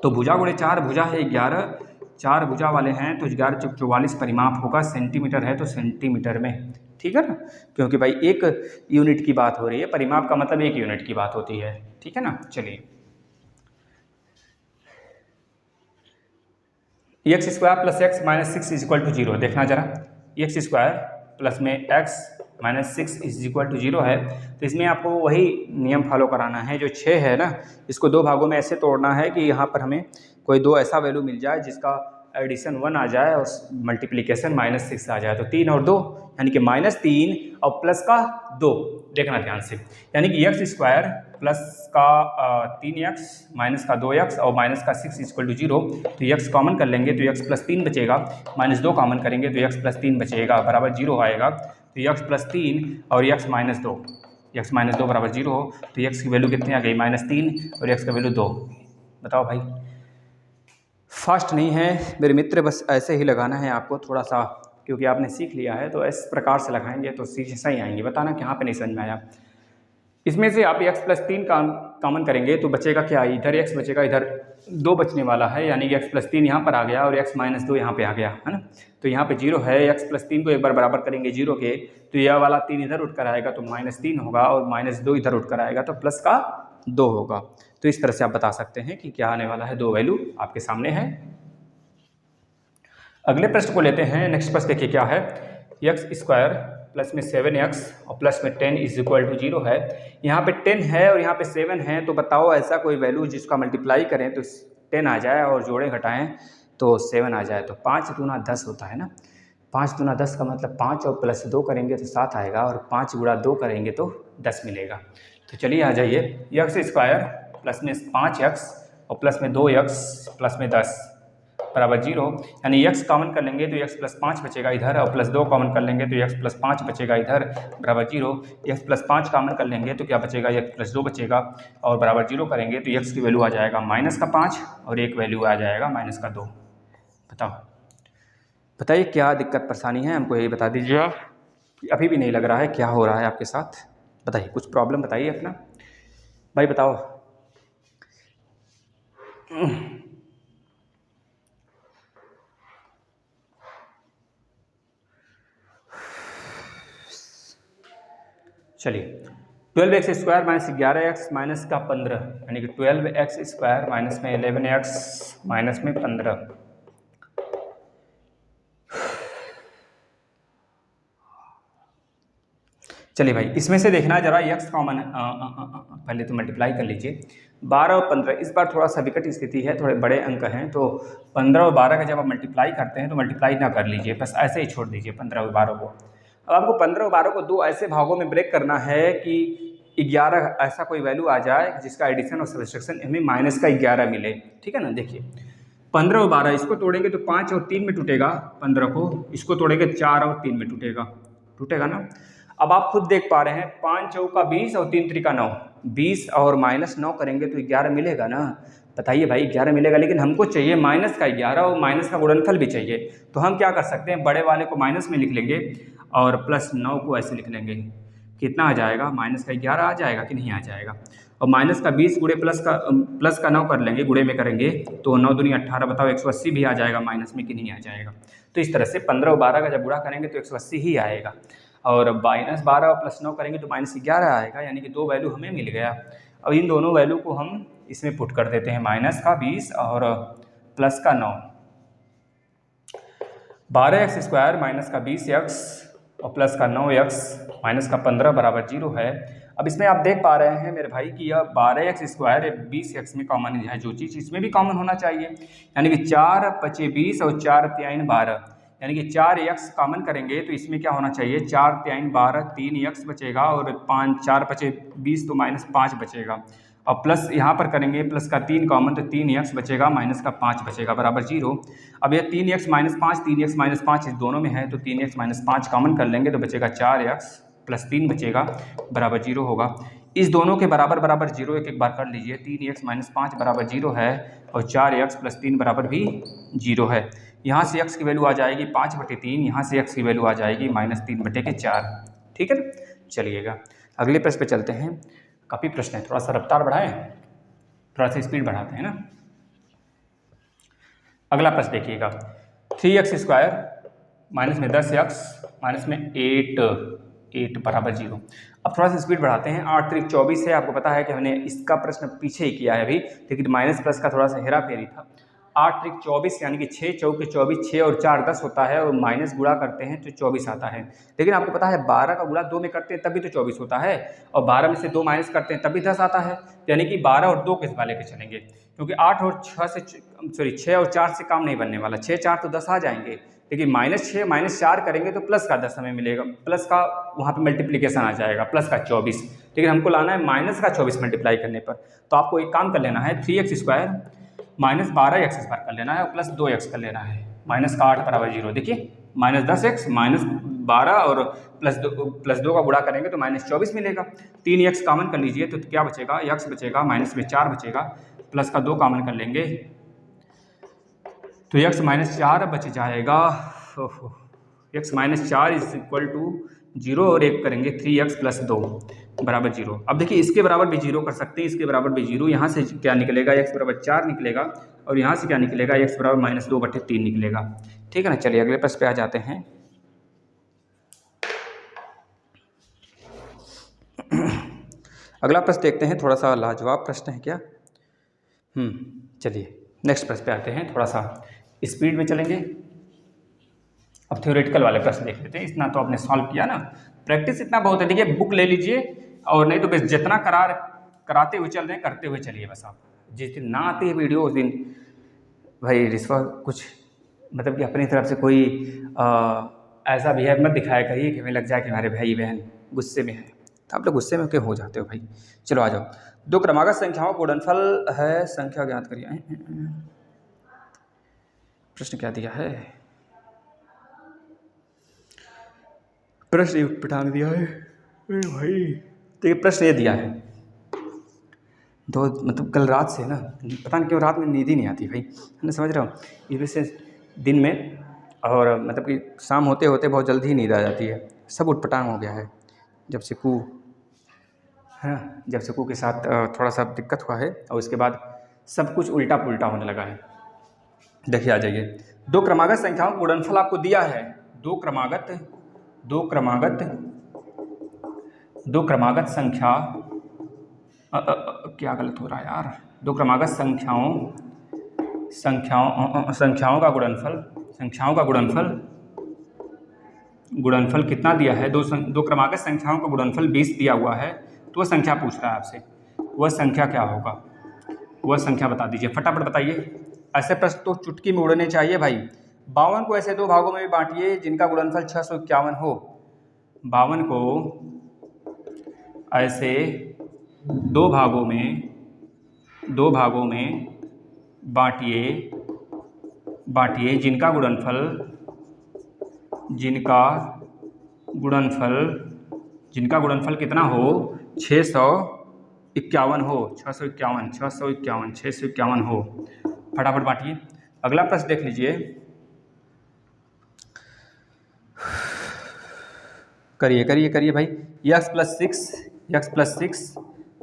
तो भुजा गुणे 4, भुजा है 11, 4 भुजा वाले हैं तो 11 × 44 परिमाप होगा, सेंटीमीटर है तो सेंटीमीटर में, ठीक है ना, क्योंकि भाई एक यूनिट की बात हो रही है, परिमाप का मतलब एक यूनिट की बात होती है, ठीक है ना। चलिए x² plus x minus 6 is equal to 0, देखना जरा, x² प्लस में x minus 6 is equal to 0 है, तो इसमें आपको वही नियम फॉलो कराना है जो 6 है ना, इसको 2 भागों में ऐसे तोड़ना है कि यहाँ पर हमें कोई 2 ऐसा वैल्यू मिल जाए जिसका एडिशन 1 आ जाए और मल्टीप्लिकेशन -6 आ जाए, तो 3 और 2 यानी कि -3 और प्लस का 2, देखना ध्यान से, यानी कि x² प्लस का 3x माइनस का 2x और माइनस का 6 इक्वल टू 0, तो x कॉमन कर लेंगे तो x प्लस 3 बचेगा, -2 कॉमन करेंगे तो x प्लस 3 बचेगा बराबर 0 आएगा, तो x प्लस 3 और x माइनस 2, x माइनस 2 बराबर 0 हो, तो x की वैल्यू कितनी आ गई -3 और x का वैल्यू 2। बताओ भाई, फास्ट नहीं है मेरे मित्र, बस ऐसे ही लगाना है आपको थोड़ा सा, क्योंकि आपने सीख लिया है तो इस प्रकार से लगाएंगे तो सही आएंगे। बताना कि यहाँ पे नहीं समझ में आया। इसमें से आप x प्लस 3 कॉमन करेंगे तो बचेगा क्या, इधर x बचेगा, इधर 2 बचने वाला है, यानी कि x प्लस 3 यहाँ पर आ गया और x माइनस 2 यहाँ पे आ गया, है ना। तो यहाँ पे 0 है, x प्लस 3 को एक बार बराबर करेंगे 0 के, तो यह वाला 3 इधर उठ कर आएगा तो -3 होगा, और -2 इधर उठ कर आएगा तो प्लस का 2 होगा। तो इस तरह से आप बता सकते हैं कि क्या आने वाला है, 2 वैल्यू आपके सामने है। अगले प्रश्न को लेते हैं। नेक्स्ट प्रश्न देखिए क्या है, x² प्लस में 7x और प्लस में 10 इज इक्वल टू 0 है। यहाँ पे 10 है और यहाँ पे 7 है, तो बताओ ऐसा कोई वैल्यू जिसका मल्टीप्लाई करें तो 10 आ जाए और जोड़े घटाएं तो 7 आ जाए। तो 5 दूना 10 होता है ना, 5 दूना 10 का मतलब 5 और प्लस 2 करेंगे तो 7 आएगा, और 5 गुणा 2 करेंगे तो 10 मिलेगा। तो चलिए आ जाइए, x² प्लस में 5x और प्लस में 2x प्लस में 10 बराबर 0, यानी x कॉमन कर लेंगे तो x प्लस 5 बचेगा इधर, और प्लस 2 कॉमन कर लेंगे तो x प्लस 5 बचेगा इधर बराबर 0। x प्लस 5 कॉमन कर लेंगे तो क्या बचेगा, x प्लस 2 बचेगा, और बराबर 0 करेंगे तो x की वैल्यू आ जाएगा -5 और एक वैल्यू आ जाएगा -2। बताओ, बताइए क्या दिक्कत परेशानी है, हमको यही बता दीजिए आप। अभी भी नहीं लग रहा है क्या हो रहा है आपके साथ, बताइए कुछ प्रॉब्लम बताइए अपना, भाई बताओ। चलिए 12x² माइनस 11x माइनस का 15, यानी कि 12x² माइनस में 11x माइनस में 15। चलिए भाई, इसमें से देखना जरा x कॉमन पहले तो मल्टीप्लाई कर लीजिए। 12 और 15 इस बार थोड़ा सा विकट स्थिति है, थोड़े बड़े अंक हैं, तो 15 और 12 का जब आप मल्टीप्लाई करते हैं तो मल्टीप्लाई ना कर लीजिए, बस ऐसे ही छोड़ दीजिए 15 और 12 को। अब आपको 15 और 12 को दो ऐसे भागों में ब्रेक करना है कि 11 ऐसा कोई वैल्यू आ जाए जिसका एडिशन और सब्ट्रैक्शन हमें माइनस का 11 मिले। ठीक है ना, देखिए 15 और 12 इसको तोड़ेंगे तो 5 और 3 में टूटेगा, 15 को इसको तोड़ेंगे 4 और 3 में टूटेगा ना। अब आप खुद देख पा रहे हैं 5 चौका 20 और 3 त्रिका 9, 20 और -9 करेंगे तो 11 मिलेगा ना। बताइए भाई 11 मिलेगा, लेकिन हमको चाहिए माइनस का 11 और माइनस का गुणनफल भी चाहिए। तो हम क्या कर सकते हैं, बड़े वाले को माइनस में लिख लेंगे और +9 को ऐसे लिख लेंगे। कितना आ जाएगा, माइनस का 11 आ जाएगा कि नहीं आ जाएगा। और माइनस का 20 गुणे प्लस का 9 कर लेंगे, गुणे में करेंगे तो 9 दूनी 18, बताओ 180 भी आ जाएगा माइनस में कि नहीं आ जाएगा। तो इस तरह से 15 और 12 का जब गुणा करेंगे तो 180 ही आएगा, और -12 और +9 करेंगे तो -11 आएगा, यानी कि दो वैल्यू हमें मिल गया। अब इन दोनों वैल्यू को हम इसमें पुट कर देते हैं, माइनस का 20 और प्लस का 9। 12x² माइनस का 20x और प्लस का 9x माइनस का 15 बराबर 0 है। अब इसमें आप देख पा रहे हैं मेरे भाई कि यह 12x² 20x में कॉमन है, जो चीज़ इसमें भी कॉमन होना चाहिए, यानी कि 4 × 20 और 4 × 3 12, यानी कि 4x कॉमन करेंगे तो इसमें क्या होना चाहिए, 4 × 3 12, 3x बचेगा और 4 × 20 तो -5 बचेगा, और प्लस यहाँ पर करेंगे प्लस का 3 कॉमन तो 3x बचेगा, माइनस का 5 बचेगा बराबर 0। अब ये 3x - 5 3x - 5 इस दोनों में है, तो 3x - 5 कॉमन कर लेंगे तो बचेगा 4x + 3 बचेगा बराबर 0 होगा। इस दोनों के बराबर 0 एक बार कर लीजिए, 3x - 5 बराबर 0 है और 4x + 3 बराबर भी 0 है। यहाँ से x की वैल्यू आ जाएगी 5/3, यहाँ से x की वैल्यू आ जाएगी -3/4। ठीक है ना, चलिएगा अगले प्रश्न पे चलते हैं। काफ़ी प्रश्न है, थोड़ा सा रफ्तार बढ़ाएं, थोड़ा सा स्पीड बढ़ाते हैं ना। अगला प्रश्न देखिएगा, 3x² माइनस में 10x माइनस में 8 बराबर 0। अब थोड़ा सा स्पीड बढ़ाते हैं। 8 × 24 है, आपको पता है कि हमने इसका प्रश्न पीछे ही किया है अभी, लेकिन माइनस प्लस का थोड़ा सा हेरा फेरी था। 8 × 24 यानी कि 6 × 4 = 24, 6 और 4 10 होता है, और माइनस गुणा करते हैं तो 24 आता है। लेकिन आपको पता है 12 का गुणा 2 में करते हैं तभी तो 24 होता है, और 12 में से 2 माइनस करते हैं तभी 10 आता है, यानी कि 12 और 2 के वाले के चलेंगे, क्योंकि 8 और 6 और 4 से काम नहीं बनने वाला। 6 4 तो 10 आ जाएंगे, लेकिन -6 - 4 करेंगे तो प्लस का 10 हमें मिलेगा, प्लस का वहाँ पे मल्टीप्लिकेशन आ जाएगा, प्लस का 24, लेकिन हमको लाना है माइनस का 24 मल्टीप्लाई करने पर। तो आपको एक काम कर लेना है, 3x² -12x इस बार कर लेना है और प्लस 2x कर लेना है, माइनस का 8 बराबर 0। देखिए -10x -12 और +2 का गुणा करेंगे तो -24 मिलेगा। 3x कॉमन कर लीजिए तो क्या बचेगा, x बचेगा, माइनस में 4 बचेगा, प्लस का 2 कॉमन कर लेंगे तो x -4 बच जाएगा। x -4 = 0 और 1 करेंगे 3x + 2 बराबर 0। अब देखिए इसके बराबर भी 0 कर सकते हैं, इसके बराबर भी 0, यहाँ से क्या निकलेगा, x बराबर 4 निकलेगा, और यहाँ से क्या निकलेगा, x बराबर -2/3 निकलेगा। ठीक है ना, चलिए अगले प्रश्न पे आ जाते हैं। अगला प्रश्न देखते हैं, थोड़ा सा लाजवाब प्रश्न है क्या। चलिए नेक्स्ट प्रश्न पे आते हैं, थोड़ा सा स्पीड में चलेंगे। अब थ्योरेटिकल वाले प्रश्न देख लेते हैं। इतना तो आपने सॉल्व किया ना, प्रैक्टिस इतना बहुत है। देखिए बुक ले लीजिए, और नहीं तो बस जितना कराते हुए चल रहे हैं करते हुए चलिए। बस आप जिस दिन ना आती है वीडियो उस दिन भाई रिश्वत कुछ मतलब कि अपनी तरफ से कोई ऐसा बिहेव मत दिखाया करिए कि हमें लग जाए कि हमारे भाई बहन गुस्से में है। तो आप लोग गुस्से में क्यों हो जाते हो भाई। चलो आ जाओ। 2 क्रमागत संख्याओं का गुणनफल है, संख्या ज्ञात करिए। प्रश्न क्या दिया है, प्रश्न पटांग दिया है भाई। देखिए प्रश्न ये दिया है, मतलब कल रात से ना पता नहीं क्यों रात में नींद ही नहीं आती भाई, है ना, समझ रहा हूँ। इस वजह से दिन में और मतलब कि शाम होते होते बहुत जल्दी ही नींद आ जाती है। सब उटपटांग हो गया है जब से है ना, जब से के साथ थोड़ा सा दिक्कत हुआ है, और उसके बाद सब कुछ उल्टा पुल्टा होने लगा है। देखिए आ जाइए, 2 क्रमागत संख्याओं का गुणनफल आपको दिया है। दो क्रमागत संख्या क्या गलत हो रहा है यार। 2 क्रमागत संख्याओं का गुणनफल गुणनफल कितना दिया है, दो क्रमागत संख्याओं का गुणनफल 20 दिया हुआ है, तो वह संख्या पूछ रहा है आपसे, वह संख्या क्या होगा, वह संख्या बता दीजिए, फटाफट बताइए। ऐसे प्रश्न तो चुटकी में उड़ने चाहिए भाई। 52 को ऐसे दो भागों में बांटिए जिनका गुणनफल 651 हो। 52 को ऐसे दो भागों में बांटिए जिनका गुणनफल कितना हो, 651 हो, 651 हो। फटाफट बांटिए। अगला प्रश्न देख लीजिए, करिए भाई। x प्लस 6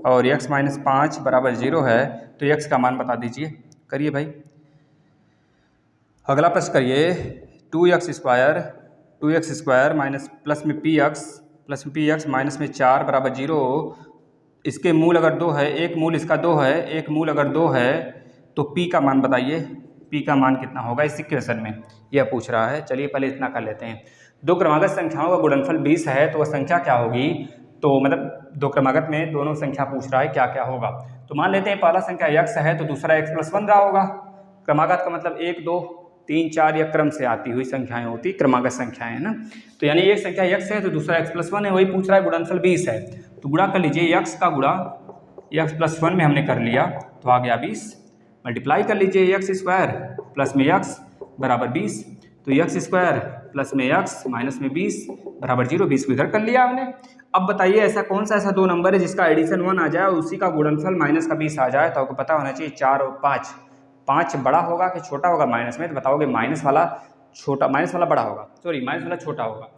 और x माइनस 5 बराबर 0 है, तो x का मान बता दीजिए। करिए भाई। अगला प्रश्न करिए, 2x स्क्वायर माइनस प्लस में px माइनस में 4 बराबर 0। इसके मूल अगर 2 है, एक मूल इसका 2 है, एक मूल अगर 2 है, तो p का मान बताइए, p का मान कितना होगा इस इक्वेशन में, यह पूछ रहा है। चलिए पहले इतना कर लेते हैं। दो क्रमागत संख्याओं का गुणनफल 20 है, तो वह संख्या क्या होगी, तो मतलब दो क्रमागत में दोनों संख्या पूछ रहा है क्या क्या होगा। तो मान लेते हैं पहला संख्या x है तो दूसरा x प्लस 1 रहा होगा। क्रमागत का मतलब 1 2 3 4 या क्रम से आती हुई संख्याएं होती, क्रमागत संख्याएं है ना। तो यानी एक संख्या x है तो दूसरा x प्लस 1 है, वही पूछ रहा है, गुणनफल 20 है। तो गुणा कर लीजिए, x का गुणा x प्लस 1 में हमने कर लिया तो आ गया 20। मल्टीप्लाई कर लीजिए, x स्क्वायर प्लस में x बराबर 20, तो x स्क्वायर प्लस में x माइनस में 20 बराबर 0। 20 को इधर कर लिया हमने। अब बताइए ऐसा कौन सा ऐसा दो नंबर है जिसका एडिशन 1 आ जाए और उसी का गुणनफल माइनस का 20 आ जाए। तो आपको पता होना चाहिए 4 और 5, 5 बड़ा होगा कि छोटा होगा माइनस में, तो बताओगे माइनस वाला बड़ा होगा, सॉरी माइनस वाला छोटा होगा।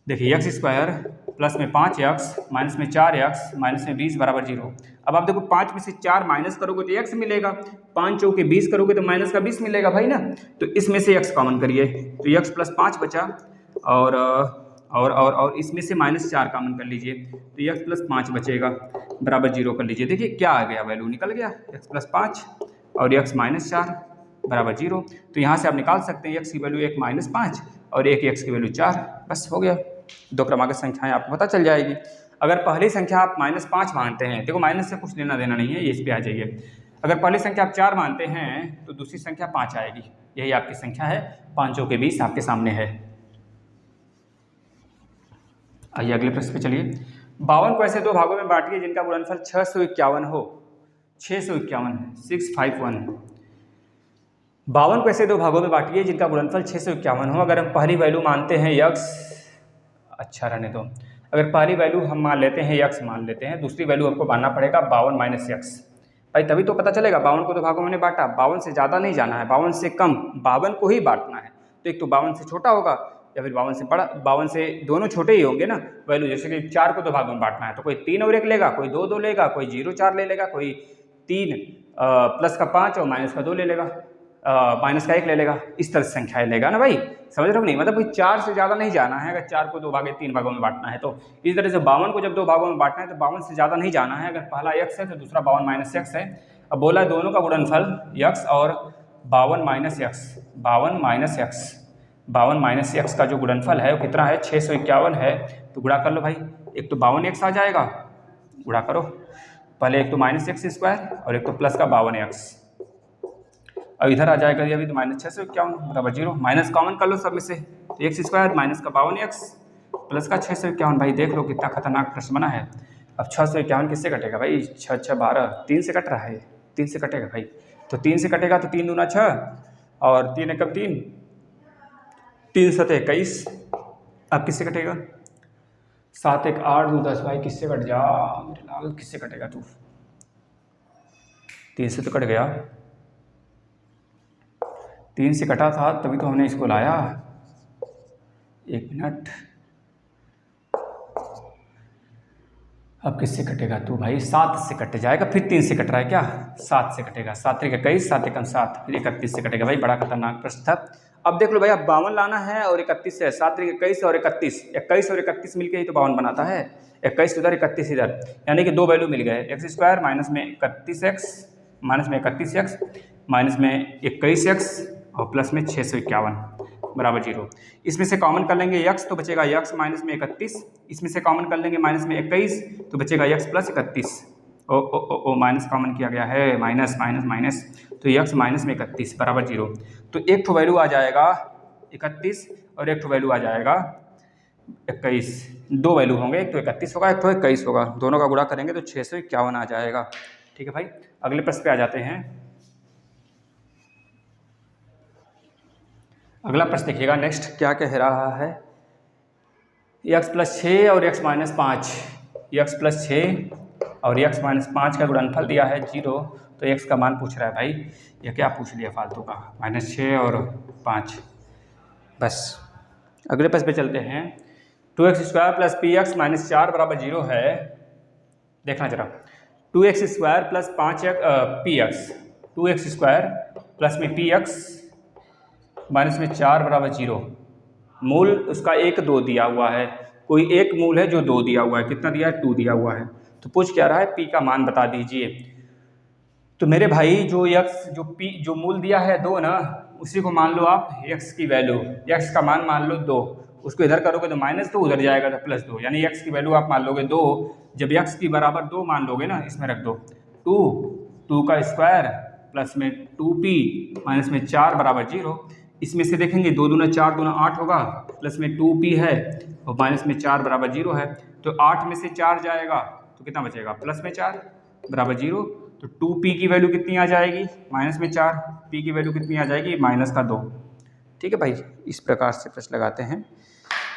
देखिए x स्क्वायर प्लस में 5x माइनस में 4x माइनस में 20 बराबर 0। अब आप देखो 5 में से 4 माइनस करोगे तो x मिलेगा, 5 चौके 20 करोगे तो माइनस का 20 मिलेगा भाई ना। तो इसमें से x कॉमन करिए, तो x प्लस 5 बचा और इसमें से माइनस 4 कॉमन कर लीजिए, तो x प्लस 5 बचेगा बराबर 0 कर लीजिए। देखिए क्या आ गया, वैल्यू निकल गया, x प्लस 5 और x माइनस 4 बराबर 0। तो यहाँ से आप निकाल सकते हैं x की वैल्यू 1 माइनस 5 और एक x की वैल्यू 4, बस हो गया। दो क्रमागत संख्याएं आपको पता चल जाएगी। अगर पहली संख्या आप -5 मानते हैं, देखो माइनस से कुछ लेना देना नहीं है, ये इस पे आ जाइए। अगर पहली संख्या आप 4 मानते हैं तो दूसरी संख्या 5 आएगी, यही आपकी संख्या है, 5 के 20 आपके सामने है। आइए अगले प्रश्न पे चलिए। 52 को ऐसे दो भागों में बांटिए जिनका गुणनफल 651 हो। 651 651। 52 को ऐसे दो भागों में बांटिए जिनका गुणनफल 651 हो। अगर हम पहली वैल्यू मानते हैं x, अच्छा रहने दो, अगर पहली वैल्यू हम मान लेते हैं x मान लेते हैं, दूसरी वैल्यू आपको मानना पड़ेगा 52 माइनस x भाई, तभी तो पता चलेगा। 52 को दो भागों में बांटा, 52 से ज़्यादा नहीं जाना है, 52 से कम, 52 को ही बांटना है। तो एक तो 52 से छोटा होगा या फिर 52 से बड़ा, 52 से दोनों छोटे ही होंगे ना वैल्यू। जैसे कि 4 को दो भागों में बांटना है तो कोई 3 और 1 लेगा, कोई 2 2 लेगा, कोई 0 4 ले लेगा, कोई 3 प्लस का 5 और माइनस का 2 ले लेगा, माइनस का 1 ले लेगा, इस तरह से संख्याएं लेगा ना भाई, समझ रहे हो नहीं। मतलब कोई 4 से ज़्यादा नहीं जाना है। अगर 4 को 3 भागों में बांटना है तो इस तरह से 52 को जब दो भागों में बांटना है तो 52 से ज़्यादा नहीं जाना है। अगर पहला x है तो दूसरा 52 माइनस x है। अब बोला है दोनों का गुणनफल x और 52 माइनस x, 52 माइनस x का जो गुणनफल है वो कितना है, 651 है। तो गुणा कर लो भाई, एक तो 52x आ जाएगा, गुणा करो, पहले एक तो माइनस x स्क्वायर और एक तो प्लस का 52x, अब इधर आ जाएगा अभी तो माइनस 651 बराबर 0। माइनस कॉमन कर लो सब में से, तो x स्क्वायर माइनस का 52x प्लस का 651। भाई देख लो कितना खतरनाक प्रश्न बना है। अब 651 किससे कटेगा भाई, 6 6 12, 3 से कट रहा है, 3 से कटेगा भाई। तो 3 से कटेगा तो 3 दूना 6 और 3 एकम 3, 3 7 21। अब किससे कटेगा, 7 1 8 2 10। भाई किससे कट जा मेरे लाल, किससे कटेगा तू, 3 से तो कट गया, 3 से कटा था तभी तो हमने इसको लाया। 1 मिनट, अब किससे कटेगा तू भाई, 7 से कट जाएगा, फिर 3 से कट रहा है क्या, 7 से कटेगा, 7 3 21, 7 1 7, फिर 31 से कटेगा। भाई बड़ा खतरनाक प्रश्न था। अब देख लो भाई, अब 52 लाना है और 31 है, 7 3 21 और 31, 21 और 31 मिलके ही तो 52 बनाता है। 21 उधर 31 इधर, यानी कि दो वैल्यू मिल गए, x स्क्वायर माइनस में 31x माइनस में 31x माइनस में 21x और प्लस में 651। बराबर 0। इसमें से कॉमन कर लेंगे x तो बचेगा x माइनस में 31, इसमें से कॉमन कर लेंगे माइनस में 21 तो बचेगा x प्लस 31। ओ माइनस कॉमन किया गया है, माइनस माइनस माइनस, तो x माइनस में 31 बराबर 0। तो एक तो वैल्यू आ जाएगा 31 और एक तो वैल्यू आ जाएगा 21। दो वैल्यू होंगे, एक तो 31 होगा एक तो 21 होगा, दोनों का गुणा करेंगे तो 651 आ जाएगा। ठीक है भाई, अगले प्रश्न पे आ जाते हैं। अगला प्रश्न देखिएगा, नेक्स्ट क्या कह रहा है, x प्लस 6 और x माइनस 5, x प्लस 6 और x माइनस 5 का गुणनफल दिया है 0, तो x का मान पूछ रहा है भाई। ये क्या पूछ लिया फालतू का, -6 और 5। बस अगले प्रश्न पे चलते हैं। 2x² प्लस px माइनस 4 बराबर 0 है। देखना जरा, 2x² plus 5x px, 2x² plus में px माइनस में 4 बराबर 0। मूल उसका 1 2 दिया हुआ है, कोई एक मूल है जो 2 दिया हुआ है, कितना दिया है 2 दिया हुआ है। तो पूछ क्या रहा है, p का मान बता दीजिए। तो मेरे भाई जो x जो p जो मूल दिया है 2 ना, उसी को मान लो आप x की वैल्यू, x का मान मान लो 2, उसको इधर करोगे तो माइनस 2 उधर जाएगा तो प्लस 2, यानी x की वैल्यू आप मान लोगे 2। जब x की बराबर 2 मान लोगे ना, इसमें रख दो 2 का स्क्वायर प्लस में 2p माइनस में 4 बराबर 0। इसमें से देखेंगे 2 दूना 4 दूना 8 होगा, प्लस में 2p है और माइनस में 4 बराबर 0 है। तो 8 में से 4 जाएगा तो कितना बचेगा, प्लस में 4 बराबर 0। तो 2p की वैल्यू कितनी आ जाएगी, माइनस में 4, p की वैल्यू कितनी आ जाएगी, माइनस का 2। ठीक है भाई, इस प्रकार से प्रश्न लगाते हैं।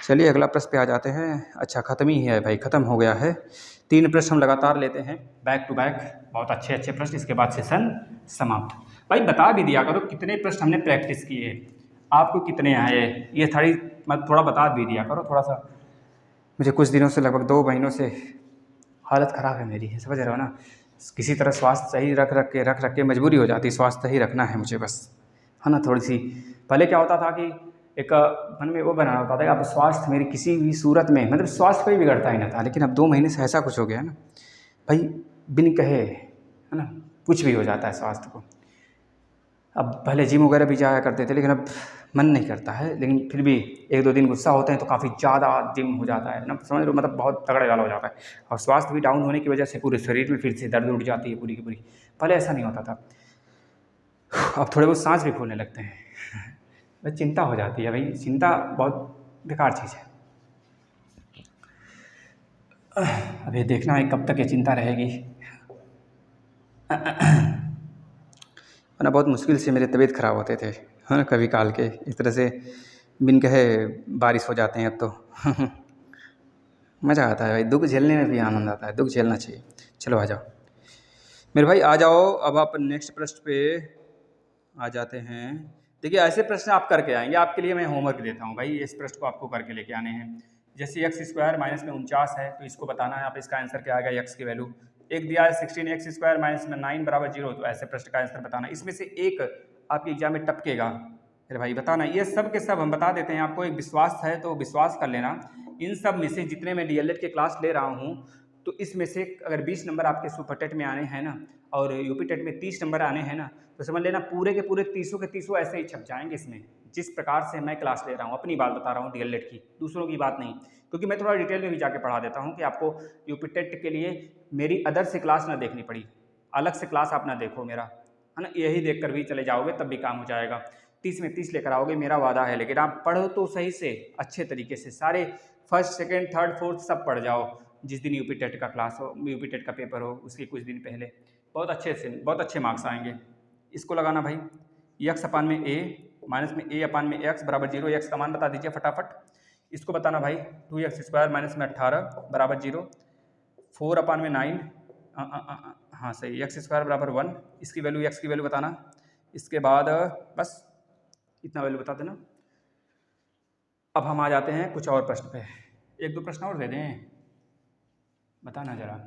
चलिए अगला प्रश्न पे आ जाते हैं। अच्छा ख़त्म ही है भाई, ख़त्म हो गया है। 3 प्रश्न हम लगातार लेते हैं बैक टू बैक, बहुत अच्छे अच्छे प्रश्न, इसके बाद सेशन समाप्त। भाई बता भी दिया करो कितने प्रश्न हमने प्रैक्टिस किए, आपको कितने आए, ये थोड़ा बता भी दिया करो थोड़ा सा। मुझे कुछ दिनों से, लगभग 2 महीनों से हालत ख़राब है मेरी, समझ रहे हो ना। किसी तरह स्वास्थ्य सही रख के मजबूरी हो जाती है, स्वास्थ्य सही रखना है मुझे बस, है ना। थोड़ी सी पहले क्या होता था कि एक मन में वो बना होता था कि अब स्वास्थ्य मेरी किसी भी सूरत में, मतलब स्वास्थ्य कोई बिगड़ता ही ना था, लेकिन अब 2 महीने से ऐसा कुछ हो गया ना भाई, बिन कहे, है ना, कुछ भी हो जाता है स्वास्थ्य को। अब पहले जिम वगैरह भी जाया करते थे, लेकिन अब मन नहीं करता है, लेकिन फिर भी 1-2 दिन गुस्सा होते हैं तो काफ़ी ज़्यादा जिम हो जाता है ना, समझ लो, मतलब बहुत तगड़े वाला हो जाता है। और स्वास्थ्य भी डाउन होने की वजह से पूरे शरीर में फिर से दर्द उठ जाती है पूरी की पूरी। पहले ऐसा नहीं होता था, अब थोड़े बहुत सांस भी फूलने लगते हैं। बस चिंता हो जाती है भाई, चिंता बहुत बेकार चीज़ है। अब ये देखना है कब तक ये चिंता रहेगी। वरना बहुत मुश्किल से मेरे तबीयत ख़राब होते थे, है ना, कभी काल के इस तरह से बिन कहे बारिश हो जाते हैं अब तो। मज़ा आता है भाई, दुख झेलने में भी आनंद आता है, दुख झेलना चाहिए। चलो आ जाओ मेरे भाई, आ जाओ। अब आप नेक्स्ट प्रश्न पे आ जाते हैं। देखिए ऐसे प्रश्न आप करके आएंगे, आपके लिए मैं होमवर्क देता हूँ भाई, इस प्रश्न को आपको करके लेके आने हैं। जैसे x² माइनस में 49 है, तो इसको बताना है आप, इसका आंसर क्या आएगा, x की वैल्यू। एक दिया है 16x² माइनस में 9 बराबर 0, तो ऐसे प्रश्न का आंसर बताना। इसमें से एक आपके एग्जाम में टपकेगा, अरे भाई बताना। ये सब के सब हम बता देते हैं आपको, एक विश्वास है तो विश्वास कर लेना। इन सब में से जितने मैं DLED के क्लास ले रहा हूँ, तो इसमें से अगर 20 नंबर आपके सुपर टेट में आने हैं ना, और यूपी टेट में 30 नंबर आने हैं ना, तो समझ लेना पूरे के पूरे 30 के 30 ऐसे ही छप जाएंगे इसमें। जिस प्रकार से मैं क्लास ले रहा हूँ, अपनी बात बता रहा हूँ DLED की, दूसरों की बात नहीं, क्योंकि मैं थोड़ा डिटेल में भी जाके पढ़ा देता हूँ कि आपको यूपी टेट के लिए मेरी अदर से क्लास ना देखनी पड़ी, अलग से क्लास आप ना देखो मेरा, है ना। यही देख कर भी चले जाओगे तब भी काम हो जाएगा। 30 में 30 लेकर आओगे, मेरा वादा है। लेकिन आप पढ़ो तो सही से, अच्छे तरीके से, सारे फर्स्ट सेकेंड थर्ड फोर्थ सब पढ़ जाओ। जिस दिन यूपी टेट का क्लास हो, यूपी टेट का पेपर हो, उसके कुछ दिन पहले बहुत अच्छे मार्क्स आएंगे। इसको लगाना भाई, x अपान में a माइनस में a अपान में x बराबर 0। x का मान बता दीजिए फटाफट। इसको बताना भाई, 2x² माइनस में 18 बराबर 0, 4 अपान में 9, हाँ सही, x² बराबर 1। इसकी वैल्यू, x की वैल्यू बताना। इसके बाद बस इतना वैल्यू बता देना। अब हम आ जाते हैं कुछ और प्रश्न पे, 1-2 प्रश्न और दे दें, बताना जरा।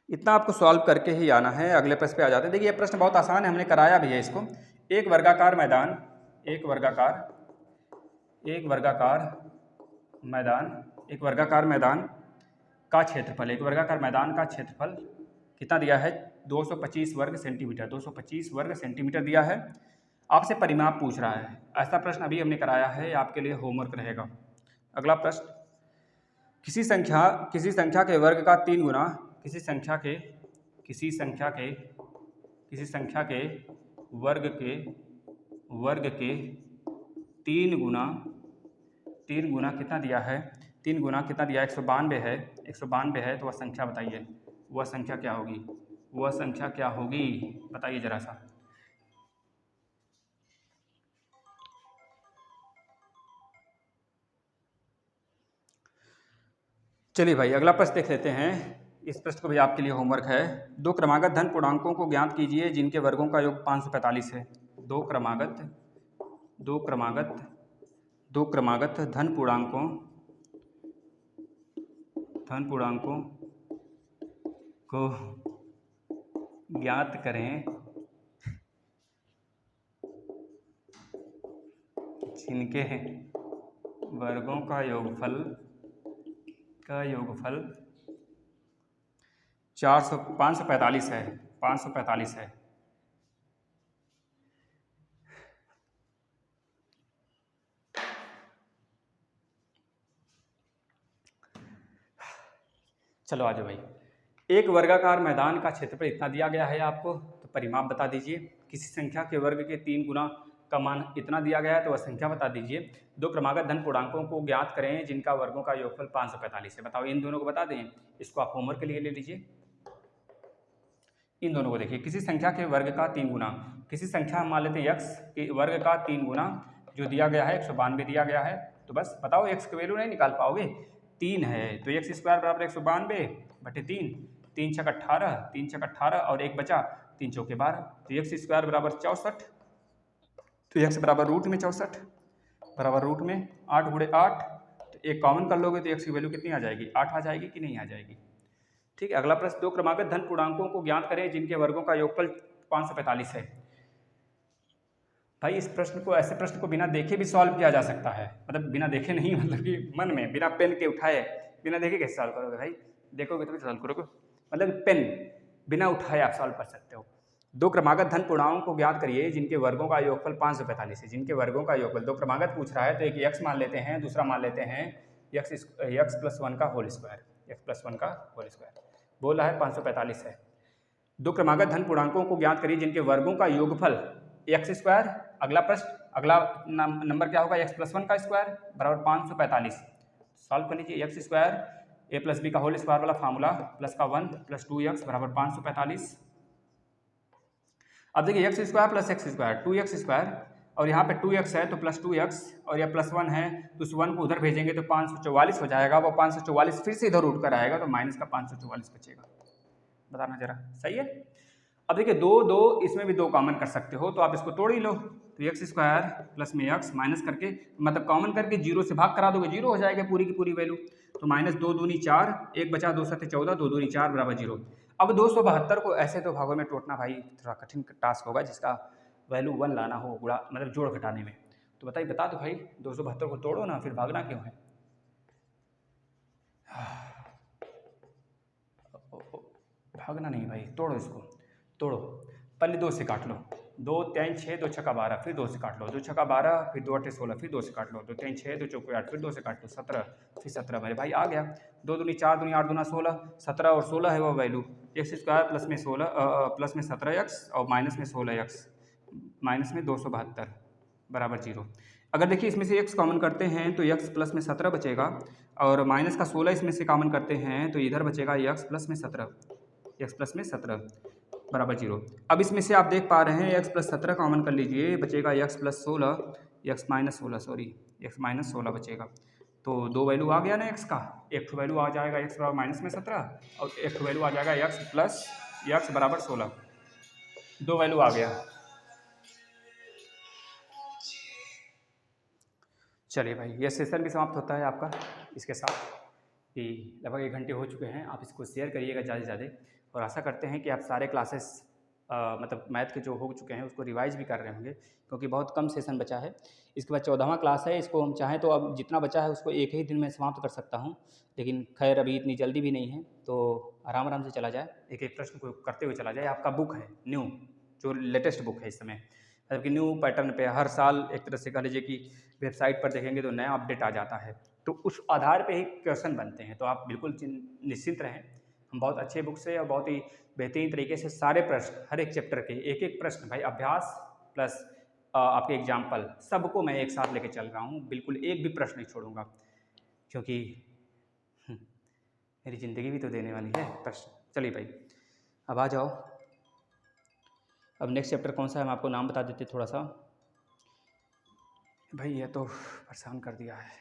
इतना आपको सॉल्व करके ही आना है। अगले प्रश्न पे आ जाते हैं। देखिए ये प्रश्न बहुत आसान है, हमने कराया भी है इसको। एक वर्गाकार मैदान का क्षेत्रफल कितना दिया है, 225 वर्ग सेंटीमीटर, 225 वर्ग सेंटीमीटर दिया है। आपसे परिमाप पूछ रहा है। ऐसा प्रश्न अभी हमने कराया है, आपके लिए होमवर्क रहेगा। अगला प्रश्न, किसी संख्या के वर्ग का 3 गुना, किसी संख्या के वर्ग के 3 गुना कितना दिया है? 3 गुना कितना दिया है? 192 है। 192 है तो वह संख्या बताइए, वह संख्या क्या होगी? वह संख्या क्या होगी बताइए जरा सा। चलिए भाई अगला प्रश्न देख लेते हैं। इस प्रश्न को भी आपके लिए होमवर्क है। दो क्रमागत धन पूर्णांकों को ज्ञात कीजिए जिनके वर्गों का योग 545 है। दो क्रमागत धन पूर्णांकों को ज्ञात करें जिनके वर्गों का योगफल 545 है। 545 है। चलो आ जाओ भाई। एक वर्गाकार मैदान का क्षेत्रफल इतना दिया गया है आपको, तो परिमाप बता दीजिए। किसी संख्या के वर्ग के 3 गुना का मान इतना दिया गया है तो वह संख्या बता दीजिए। दो क्रमागत धन पूर्णांकों को ज्ञात करें जिनका वर्गों का योगफल 545 है। बताओ इन दोनों को बता दें। इसको आप होमवर्क के लिए ले लीजिए। इन दोनों को देखिए, किसी संख्या के वर्ग का 3 गुना, किसी संख्या हम मान लेते हैं x के वर्ग का 3 गुना जो दिया गया है 192 दिया गया है। तो बस बताओ x की वैल्यू नहीं निकाल पाओगे, 3 है तो x स्क्वायर बराबर 192 बटे 3, 3 छक 18, 3 छक 18 और एक बचा 3 चौके 12, तो x स्क्वायर बराबर 64, तो x बराबर रूट में 64 बराबर रूट में 8 गुणे 8, तो एक कॉमन कर लोगे तो x की वैल्यू कितनी आ जाएगी? 8 आ जाएगी कि नहीं आ जाएगी? ठीक है। अगला प्रश्न, दो क्रमागत धन पूर्णांकों को ज्ञात करें जिनके वर्गों का योगफल 545 है। भाई इस प्रश्न को, ऐसे प्रश्न को बिना देखे भी सॉल्व किया जा सकता है। मतलब बिना देखे नहीं, मतलब कि मन में बिना पेन के उठाए, बिना देखे कैसे सॉल्व करोगे भाई? देखोगे तो सॉल्व करोगे, मतलब पेन बिना उठाए आप सॉल्व कर सकते हो। दो क्रमागत धन पूर्णांकों को ज्ञात करिए जिनके वर्गों का योगफल 545 है। जिनके वर्गों का योगफल, दो क्रमागत पूछ रहा है तो एक x मान लेते हैं, दूसरा मान लेते हैं x प्लस 1 का होल स्क्वायर, बोल रहा है 545 है। दो क्रमागत धन पूर्णांकों को ज्ञात करिए जिनके वर्गों का योगफल x स्क्वायर। अगला प्रश्न, अगला नंबर क्या होगा? x प्लस 1 का स्क्वायर बराबर 545। सॉल्व कर लीजिए। x square a plus b का होल स्क्वायर वाला फार्मूला प्लस का 1 प्लस 2x बराबर 545। अब देखिए x square plus x square 2x square, और यहाँ पे 2x है तो प्लस 2x, और यह प्लस 1 है तो उस 1 को उधर भेजेंगे तो 544 हो जाएगा। वो 544 फिर से इधर उठ कर आएगा तो माइनस का 544 बचेगा। बताना जरा, सही है? अब देखिए दो इसमें भी 2 कॉमन कर सकते हो तो आप इसको तोड़ ही लो। तो x स्क्वायर प्लस में x माइनस करके, मतलब कॉमन करके 0 से भाग करा दोगे, 0 हो जाएगा पूरी की पूरी वैल्यू। तो माइनस 2 दूनी 4, एक बचा 2 सत्ते 14, 2 दूनी 4 बराबर 0। अब 272 को ऐसे 2 भागों में तोड़ना भाई थोड़ा कठिन टास्क होगा, जिसका वैल्यू 1 लाना हो गुणा, मतलब जोड़ घटाने में। तो बताइए, बता दो भाई, 272 को तोड़ो ना, फिर भागना क्यों है? भागना नहीं भाई, तोड़ो इसको, तोड़ो। पहले 2 से काट लो, 2 3 6, 2 छक्का 12, फिर 2 से काट लो, 2 छक्का 12, फिर 2 8 16, फिर 2 से काट लो, 2 3 6, 2 चौके 8, फिर 2 से काट लो 17, फिर 17 मेरे भाई आ गया। 2 दूनी 4, दूनी 8 दूना 16, 17 और 16 है वो वैल्यू। x स्क्वायर प्लस में 16 प्लस में 17x और माइनस में 16x, माइनस में 272 बराबर 0। अगर देखिए इसमें से x कॉमन करते हैं तो x प्लस में 17 बचेगा, और माइनस का 16 इसमें से कॉमन करते हैं तो इधर बचेगा x प्लस में 17 बराबर 0। अब इसमें से आप देख पा रहे हैं x प्लस 17 कॉमन कर लीजिए, बचेगा x प्लस 16, x माइनस 16 बचेगा। तो 2 वैल्यू आ गया ना x का, एक वैल्यू आ जाएगा x बराबर माइनस में 17 और एक वैल्यू आ जाएगा x प्लस x बराबर 16। 2 वैल्यू आ गया। चलिए भाई, ये सेशन भी समाप्त होता है आपका इसके साथ कि लगभग 1 घंटे हो चुके हैं। आप इसको शेयर करिएगा ज़्यादा से ज़्यादा, और आशा करते हैं कि आप सारे क्लासेस मतलब मैथ के जो हो चुके हैं उसको रिवाइज भी कर रहे होंगे, क्योंकि बहुत कम सेशन बचा है। इसके बाद 14वां क्लास है, इसको हम चाहें तो अब जितना बचा है उसको एक ही दिन में समाप्त कर सकता हूं, लेकिन खैर अभी इतनी जल्दी भी नहीं है, तो आराम आराम से चला जाए, एक एक प्रश्न को करते हुए चला जाए। आपका बुक है न्यू, जो लेटेस्ट बुक है इस समय, मतलब कि न्यू पैटर्न पे हर साल एक तरह से कह लीजिए कि वेबसाइट पर देखेंगे तो नया अपडेट आ जाता है, तो उस आधार पे ही क्वेश्चन बनते हैं। तो आप बिल्कुल निश्चिंत रहें, हम बहुत अच्छे बुक से और बहुत ही बेहतरीन तरीके से सारे प्रश्न, हर एक चैप्टर के एक एक प्रश्न भाई, अभ्यास प्लस आपके एग्जाम्पल, सबको मैं एक साथ लेके चल रहा हूँ, बिल्कुल एक भी प्रश्न नहीं छोड़ूंगा, क्योंकि मेरी ज़िंदगी भी तो देने वाली है प्रश्न। चलिए भाई, अब आ जाओ। अब नेक्स्ट चैप्टर कौन सा है, हम आपको नाम बता देते थोड़ा सा। भाई ये तो परेशान कर दिया है,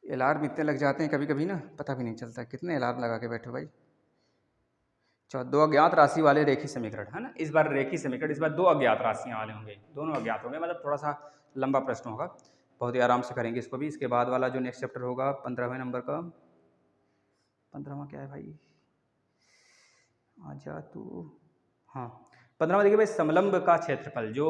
अलार्म इतने लग जाते हैं कभी कभी ना, पता भी नहीं चलता कितने अलार्म लगा के बैठे भाई। चलो, दो अज्ञात राशि वाले रेखी समीकरण है ना, इस बार रेखी समीकरण, इस बार दो अज्ञात राशियाँ वाले होंगे, दोनों अज्ञात होंगे, मतलब थोड़ा सा लंबा प्रश्न होगा, बहुत ही आराम से करेंगे इसको भी। इसके बाद वाला जो नेक्स्ट चैप्टर होगा 15वें नंबर का, 15वां क्या है भाई, आजा तू, हाँ 15वां देखिए भाई, समलंब का क्षेत्रफल, जो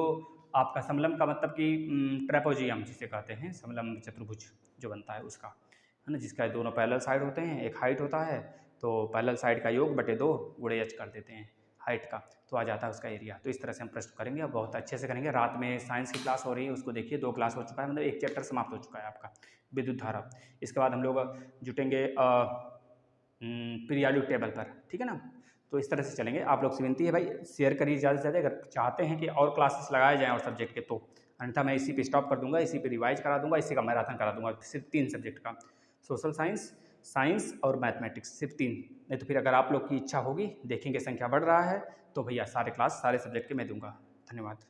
आपका समलंब का मतलब कि ट्रेपोजियम जिसे कहते हैं, समलंब चतुर्भुज जो बनता है उसका, है ना, जिसका दोनों पैरेलल साइड होते हैं, एक हाइट होता है, तो पैरेलल साइड का योग बटे 2 गुणे h कर देते हैं हाइट का, तो आ जाता है उसका एरिया। तो इस तरह से हम प्रश्न करेंगे और बहुत अच्छे से करेंगे। रात में साइंस की क्लास हो रही है, उसको देखिए, 2 क्लास हो चुका है, मतलब एक चैप्टर समाप्त हो चुका है आपका, विद्युत धारा। इसके बाद हम लोग जुटेंगे पीरियाडिक टेबल पर, ठीक है ना। तो इस तरह से चलेंगे। आप लोग से विनती है भाई, शेयर करिए ज़्यादा से ज़्यादा, अगर चाहते हैं कि और क्लासेस लगाए जाएँ और सब्जेक्ट के, तो अन्यथा मैं इसी पे स्टॉप कर दूंगा, इसी पे रिवाइज करा दूंगा, इसी का मैराथन करा दूंगा, सिर्फ 3 सब्जेक्ट का, सोशल साइंस, साइंस और मैथमेटिक्स, सिर्फ 3। नहीं तो फिर अगर आप लोग की इच्छा होगी, देखेंगे संख्या बढ़ रहा है, तो भैया सारे क्लास सारे सब्जेक्ट के मैं दूंगा। धन्यवाद।